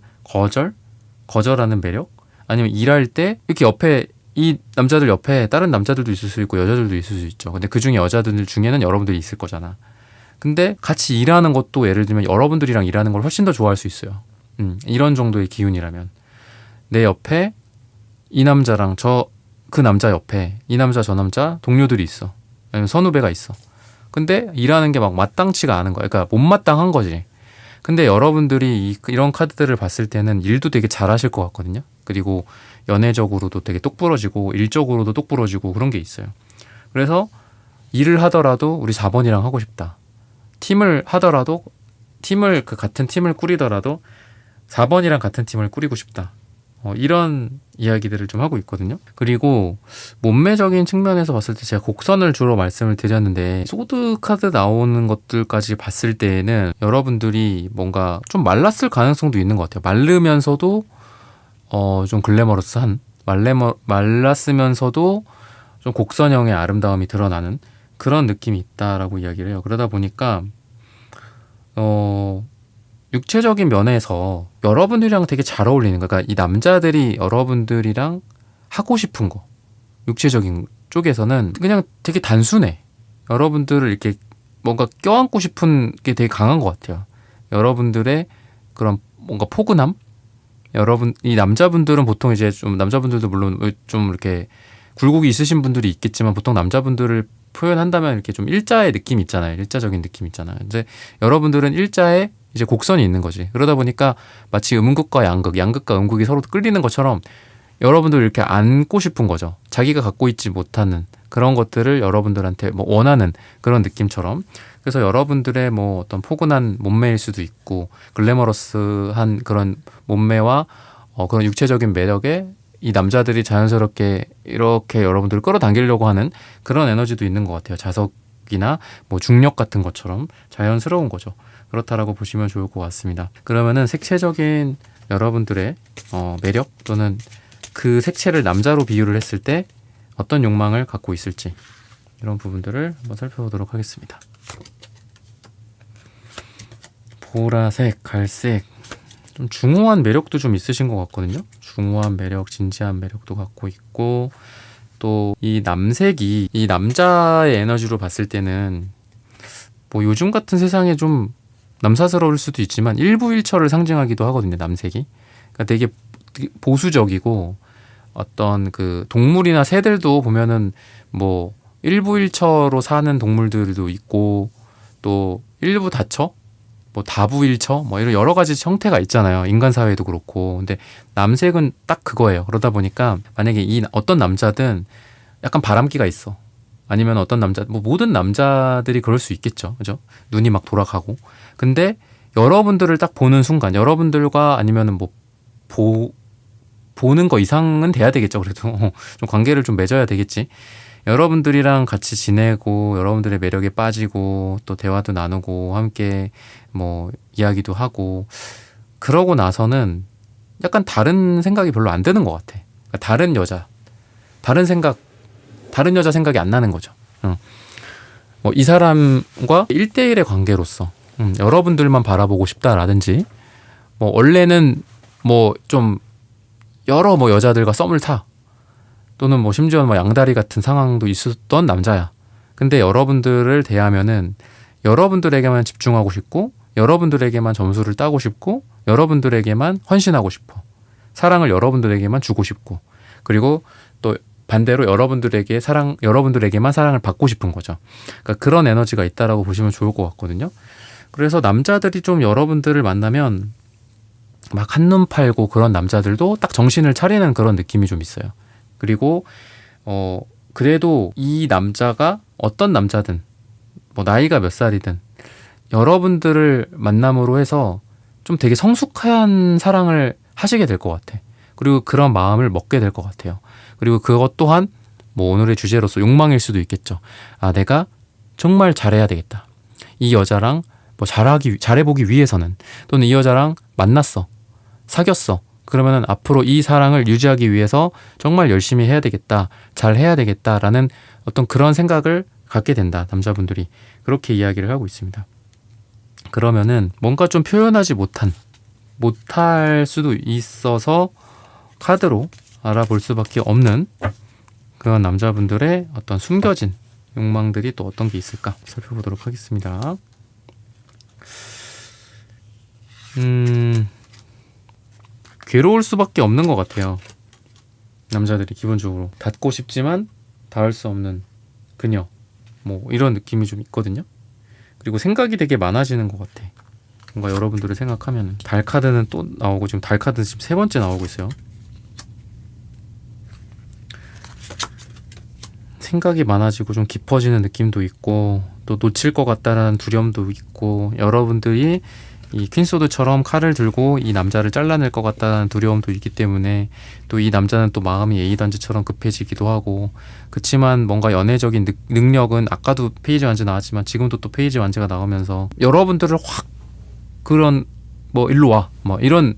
거절하는 매력, 아니면 일할 때 이렇게 옆에, 이 남자들 옆에 다른 남자들도 있을 수 있고 여자들도 있을 수 있죠. 근데 그중에 여자들 중에는 여러분들이 있을 거잖아. 근데 같이 일하는 것도 예를 들면 여러분들이랑 일하는 걸 훨씬 더 좋아할 수 있어요. 이런 정도의 기운이라면 내 옆에 이 남자랑 그 남자 옆에 이 남자 저 남자 동료들이 있어, 아니면 선후배가 있어. 근데 일하는 게 막 마땅치가 않은 거야. 그러니까 못마땅한 거지. 근데 여러분들이 이런 카드들을 봤을 때는 일도 되게 잘하실 것 같거든요. 그리고 연애적으로도 되게 똑부러지고 일적으로도 똑부러지고 그런 게 있어요. 그래서 일을 하더라도 우리 4번이랑 하고 싶다. 팀을 하더라도 같은 팀을 꾸리더라도 4번이랑 같은 팀을 꾸리고 싶다. 이런 이야기들을 좀 하고 있거든요. 그리고 몸매적인 측면에서 봤을 때 제가 곡선을 주로 말씀을 드렸는데, 소드 카드 나오는 것들까지 봤을 때에는 여러분들이 뭔가 좀 말랐을 가능성도 있는 것 같아요. 마르면서도 좀 글래머러스한, 말랐으면서도 좀 곡선형의 아름다움이 드러나는 그런 느낌이 있다라고 이야기를 해요. 그러다 보니까 육체적인 면에서 여러분들이랑 되게 잘 어울리는 거. 그러니까 이 남자들이 여러분들이랑 하고 싶은 거, 육체적인 쪽에서는 그냥 되게 단순해. 여러분들을 이렇게 뭔가 껴안고 싶은 게 되게 강한 것 같아요. 여러분들의 그런 뭔가 포근함? 이 남자분들은 보통 이제 좀, 남자분들도 물론 좀 이렇게 굴곡이 있으신 분들이 있겠지만, 보통 남자분들을 표현한다면 이렇게 좀 일자의 느낌 있잖아요. 일자적인 느낌 있잖아요. 근데 여러분들은 일자에 이제 곡선이 있는 거지. 그러다 보니까 마치 음극과 양극과 음극이 서로 끌리는 것처럼 여러분들 이렇게 안고 싶은 거죠. 자기가 갖고 있지 못하는 그런 것들을 여러분들한테 뭐 원하는 그런 느낌처럼. 그래서 여러분들의 뭐 어떤 포근한 몸매일 수도 있고, 글래머러스한 그런 몸매와 그런 육체적인 매력에 이 남자들이 자연스럽게 이렇게 여러분들을 끌어당기려고 하는 그런 에너지도 있는 것 같아요. 자석이나 뭐 중력 같은 것처럼 자연스러운 거죠. 그렇다라고 보시면 좋을 것 같습니다. 그러면은 색채적인 여러분들의 매력, 또는 그 색채를 남자로 비유를 했을 때 어떤 욕망을 갖고 있을지 이런 부분들을 한번 살펴보도록 하겠습니다. 보라색, 갈색, 좀 중후한 매력도 좀 있으신 것 같거든요. 중후한 매력, 진지한 매력도 갖고 있고, 또 이 남색이 이 남자의 에너지로 봤을 때는 뭐 요즘 같은 세상에 좀 남사스러울 수도 있지만 일부일처를 상징하기도 하거든요. 남색이. 그러니까 되게 보수적이고, 어떤 그 동물이나 새들도 보면은 뭐 일부일처로 사는 동물들도 있고, 또 일부 다처, 뭐 다부일처, 뭐 이런 여러 가지 형태가 있잖아요. 인간 사회도 그렇고. 근데 남색은 딱 그거예요. 그러다 보니까 만약에 이 어떤 남자든 약간 바람기가 있어. 아니면 어떤 남자, 뭐 모든 남자들이 그럴 수 있겠죠. 그죠? 눈이 막 돌아가고. 근데 여러분들을 딱 보는 순간, 여러분들과 아니면은 뭐 보는 거 이상은 돼야 되겠죠. 그래도 좀 관계를 좀 맺어야 되겠지. 여러분들이랑 같이 지내고 여러분들의 매력에 빠지고 또 대화도 나누고 함께 뭐 이야기도 하고 그러고 나서는 약간 다른 생각이 별로 안 드는 것 같아. 그러니까 다른 여자 생각이 안 나는 거죠. 뭐 이 사람과 1대1의 관계로서 여러분들만 바라보고 싶다라든지, 뭐 원래는 뭐 좀 여러 뭐 여자들과 썸을 타, 또는 뭐 심지어 뭐 양다리 같은 상황도 있었던 남자야. 근데 여러분들을 대하면은 여러분들에게만 집중하고 싶고, 여러분들에게만 점수를 따고 싶고, 여러분들에게만 헌신하고 싶어. 사랑을 여러분들에게만 주고 싶고, 그리고 또 반대로 여러분들에게만 사랑을 받고 싶은 거죠. 그러니까 그런 에너지가 있다라고 보시면 좋을 것 같거든요. 그래서 남자들이 좀 여러분들을 만나면 막 한눈 팔고 그런 남자들도 딱 정신을 차리는 그런 느낌이 좀 있어요. 그리고 그래도 이 남자가 어떤 남자든 뭐 나이가 몇 살이든 여러분들을 만남으로 해서 좀 되게 성숙한 사랑을 하시게 될 것 같아. 그리고 그런 마음을 먹게 될 것 같아요. 그리고 그것 또한 뭐 오늘의 주제로서 욕망일 수도 있겠죠. 아, 내가 정말 잘해야 되겠다. 이 여자랑 뭐 잘해보기 위해서는, 또는 이 여자랑 만났어, 사귀었어. 그러면은 앞으로 이 사랑을 유지하기 위해서 정말 열심히 해야 되겠다, 잘 해야 되겠다라는 어떤 그런 생각을 갖게 된다. 남자분들이 그렇게 이야기를 하고 있습니다. 그러면은 뭔가 좀 표현하지 못할 수도 있어서 카드로 알아볼 수밖에 없는 그런 남자분들의 어떤 숨겨진 욕망들이 또 어떤 게 있을까 살펴보도록 하겠습니다. 괴로울 수밖에 없는 것 같아요. 남자들이 기본적으로 닿고 싶지만 닿을 수 없는 그녀, 뭐 이런 느낌이 좀 있거든요. 그리고 생각이 되게 많아지는 것 같아. 뭔가 여러분들을 생각하면. 달 카드는 또 나오고, 지금 달 카드는 지금 3번째 나오고 있어요. 생각이 많아지고 좀 깊어지는 느낌도 있고, 또 놓칠 것 같다라는 두려움도 있고, 여러분들이 이 퀸소드처럼 칼을 들고 이 남자를 잘라낼 것 같다는 두려움도 있기 때문에, 또 이 남자는 또 마음이 에이던즈처럼 급해지기도 하고, 그치만 뭔가 연애적인 능력은 아까도 페이지 완제 나왔지만 지금도 또 페이지 완제가 나오면서 여러분들을 확 그런 뭐 일로 와, 뭐 이런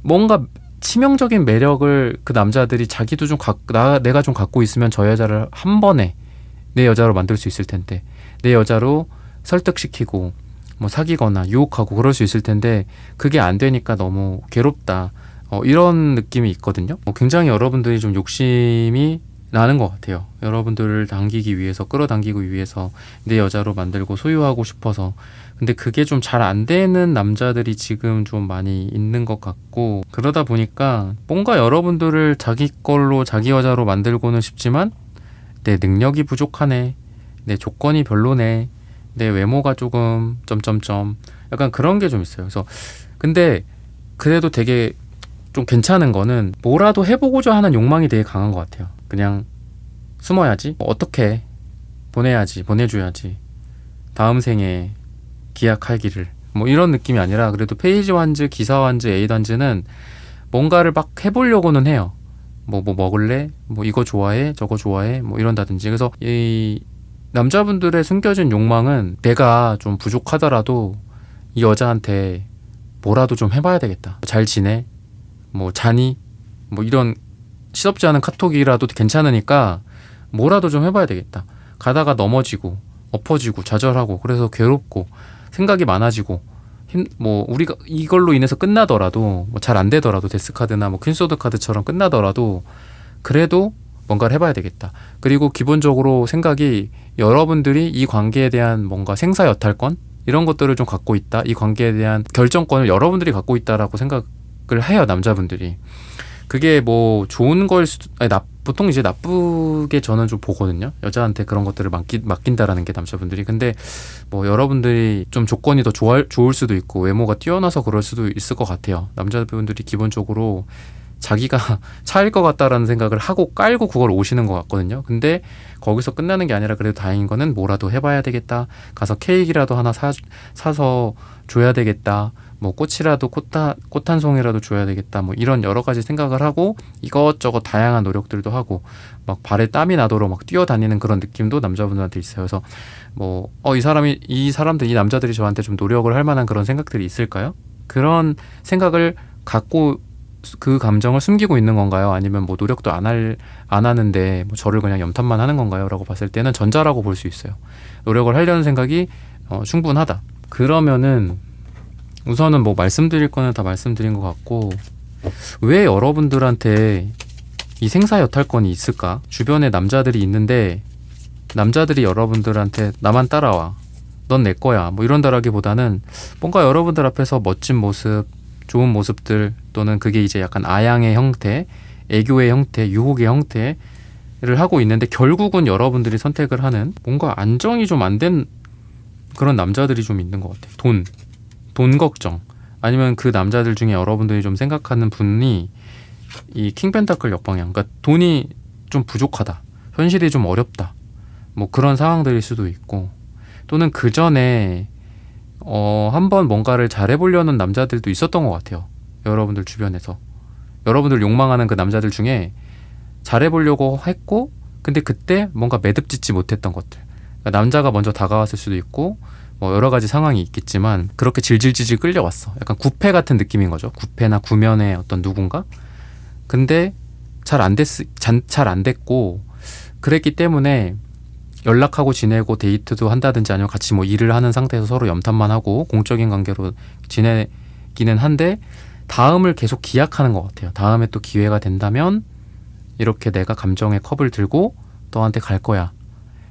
뭔가 치명적인 매력을 그 남자들이 자기도 좀 내가 좀 갖고 있으면 저 여자를 한 번에 내 여자로 만들 수 있을 텐데, 내 여자로 설득시키고 뭐 사귀거나 유혹하고 그럴 수 있을 텐데 그게 안 되니까 너무 괴롭다, 이런 느낌이 있거든요. 굉장히 여러분들이 좀 욕심이 나는 것 같아요. 여러분들을 끌어당기기 위해서 내 여자로 만들고 소유하고 싶어서. 근데 그게 좀 잘 안 되는 남자들이 지금 좀 많이 있는 것 같고, 그러다 보니까 뭔가 여러분들을 자기 걸로, 자기 여자로 만들고는 싶지만 내 능력이 부족하네, 내 조건이 별로네, 내 외모가 조금 점점점 약간 그런 게 좀 있어요. 그래서 근데 그래도 되게 좀 괜찮은 거는 뭐라도 해보고자 하는 욕망이 되게 강한 것 같아요. 그냥 숨어야지, 어떻게 보내줘야지, 다음 생에 기약할 길을, 뭐 이런 느낌이 아니라, 그래도 페이지 완즈, 기사 완즈, 에이드 완즈는 뭔가를 막 해보려고는 해요. 뭐 먹을래? 뭐 이거 좋아해? 저거 좋아해? 뭐 이런다든지. 그래서 이 남자분들의 숨겨진 욕망은 내가 좀 부족하더라도 이 여자한테 뭐라도 좀 해봐야 되겠다. 잘 지내? 뭐 자니? 뭐 이런 시덥지 않은 카톡이라도 괜찮으니까 뭐라도 좀 해봐야 되겠다. 가다가 넘어지고 엎어지고 좌절하고 그래서 괴롭고 생각이 많아지고 뭐 우리가 이걸로 인해서 끝나더라도 뭐 잘 안 되더라도 데스카드나 뭐 퀸소드 카드처럼 끝나더라도 그래도 뭔가를 해봐야 되겠다. 그리고 기본적으로 생각이 여러분들이 이 관계에 대한 뭔가 생사여탈권 이런 것들을 좀 갖고 있다. 이 관계에 대한 결정권을 여러분들이 갖고 있다라고 생각을 해요. 남자분들이. 그게 뭐 좋은 걸 수도 보통 이제 나쁘게 저는 좀 보거든요. 여자한테 그런 것들을 맡긴다라는 게 남자분들이. 근데 뭐 여러분들이 좀 조건이 더 좋을 수도 있고 외모가 뛰어나서 그럴 수도 있을 것 같아요. 남자분들이 기본적으로 자기가 차일 것 같다라는 생각을 하고 깔고 그걸 오시는 것 같거든요. 근데 거기서 끝나는 게 아니라 그래도 다행인 거는 뭐라도 해봐야 되겠다. 가서 케이크라도 하나 사서 줘야 되겠다. 뭐 꽃이라도 꽃 한 송이라도 줘야 되겠다. 뭐 이런 여러 가지 생각을 하고 이것저것 다양한 노력들도 하고 막 발에 땀이 나도록 막 뛰어다니는 그런 느낌도 남자분들한테 있어요. 그래서 뭐 이 남자들이 저한테 좀 노력을 할 만한 그런 생각들이 있을까요? 그런 생각을 갖고 그 감정을 숨기고 있는 건가요? 아니면 뭐 노력도 안 하는데 뭐 저를 그냥 염탐만 하는 건가요? 라고 봤을 때는 전자라고 볼 수 있어요. 노력을 하려는 생각이 충분하다. 그러면은 우선은 뭐 말씀드릴 거는 다 말씀드린 것 같고 왜 여러분들한테 이 생사여탈권이 있을까? 주변에 남자들이 있는데 남자들이 여러분들한테 나만 따라와. 넌 내 거야. 뭐 이런다라기보다는 뭔가 여러분들 앞에서 멋진 모습 좋은 모습들 또는 그게 이제 약간 아양의 형태, 애교의 형태, 유혹의 형태를 하고 있는데 결국은 여러분들이 선택을 하는 뭔가 안정이 좀 안 된 그런 남자들이 좀 있는 것 같아요. 돈 걱정 아니면 그 남자들 중에 여러분들이 좀 생각하는 분이 이 킹펜타클 역방향 그러니까 돈이 좀 부족하다. 현실이 좀 어렵다. 뭐 그런 상황들일 수도 있고 또는 그 전에 한번 뭔가를 잘해보려는 남자들도 있었던 것 같아요. 여러분들 주변에서. 여러분들 욕망하는 그 남자들 중에 잘해보려고 했고 근데 그때 뭔가 매듭짓지 못했던 것들. 그러니까 남자가 먼저 다가왔을 수도 있고 뭐 여러 가지 상황이 있겠지만 그렇게 질질질질 끌려왔어. 약간 구패 같은 느낌인 거죠. 구패나 구면의 어떤 누군가. 근데 잘 안 됐고 그랬기 때문에 연락하고 지내고 데이트도 한다든지 아니면 같이 뭐 일을 하는 상태에서 서로 염탐만 하고 공적인 관계로 지내기는 한데 다음을 계속 기약하는 것 같아요. 다음에 또 기회가 된다면 이렇게 내가 감정의 컵을 들고 너한테 갈 거야.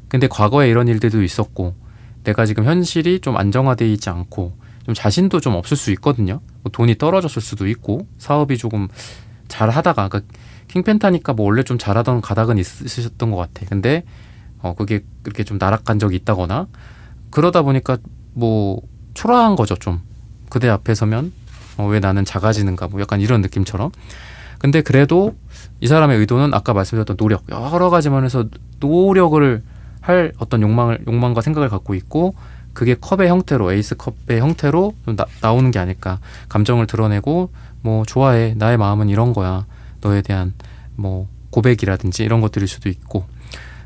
근데 과거에 이런 일들도 있었고 내가 지금 현실이 좀 안정화되어 있지 않고 좀 자신도 좀 없을 수 있거든요. 뭐 돈이 떨어졌을 수도 있고 사업이 조금 잘 하다가 그러니까 킹펜타니까 뭐 원래 좀 잘하던 가닥은 있으셨던 것 같아. 근데 그게 그렇게 좀 나락간 적이 있다거나 그러다 보니까 뭐 초라한 거죠. 좀 그대 앞에 서면 왜 나는 작아지는가 뭐 약간 이런 느낌처럼. 근데 그래도 이 사람의 의도는 아까 말씀드렸던 노력 여러 가지 면에서 노력을 할 어떤 욕망과 생각을 갖고 있고 그게 컵의 형태로 에이스 컵의 형태로 나오는 게 아닐까. 감정을 드러내고 뭐 좋아해 나의 마음은 이런 거야. 너에 대한 뭐 고백이라든지 이런 것들일 수도 있고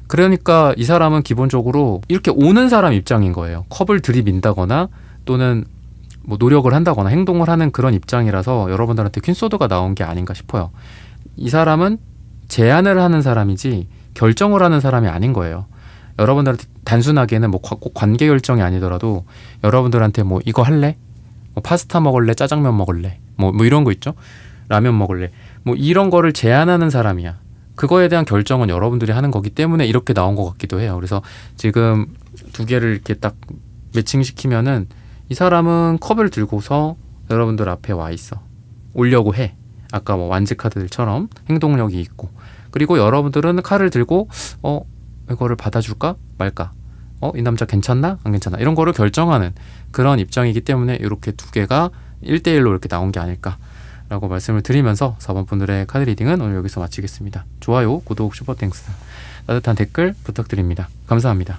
그러니까 이 사람은 기본적으로 이렇게 오는 사람 입장인 거예요. 컵을 들이민다거나 또는 뭐 노력을 한다거나 행동을 하는 그런 입장이라서 여러분들한테 퀸소드가 나온 게 아닌가 싶어요. 이 사람은 제안을 하는 사람이지 결정을 하는 사람이 아닌 거예요. 여러분들한테 단순하게는 뭐 꼭 관계 결정이 아니더라도 여러분들한테 뭐 이거 할래? 뭐 파스타 먹을래? 짜장면 먹을래? 뭐 이런 거 있죠? 라면 먹을래? 뭐 이런 거를 제안하는 사람이야. 그거에 대한 결정은 여러분들이 하는 거기 때문에 이렇게 나온 것 같기도 해요. 그래서 지금 두 개를 이렇게 딱 매칭시키면은 이 사람은 컵을 들고서 여러분들 앞에 와 있어. 오려고 해. 아까 뭐 완즈 카드들처럼 행동력이 있고 그리고 여러분들은 칼을 들고 이거를 받아줄까 말까 이 남자 괜찮나 안 괜찮나 이런 거를 결정하는 그런 입장이기 때문에 이렇게 두 개가 1대1로 이렇게 나온 게 아닐까 라고 말씀을 드리면서 4번 분들의 카드 리딩은 오늘 여기서 마치겠습니다. 좋아요, 구독, 슈퍼땡스, 따뜻한 댓글 부탁드립니다. 감사합니다.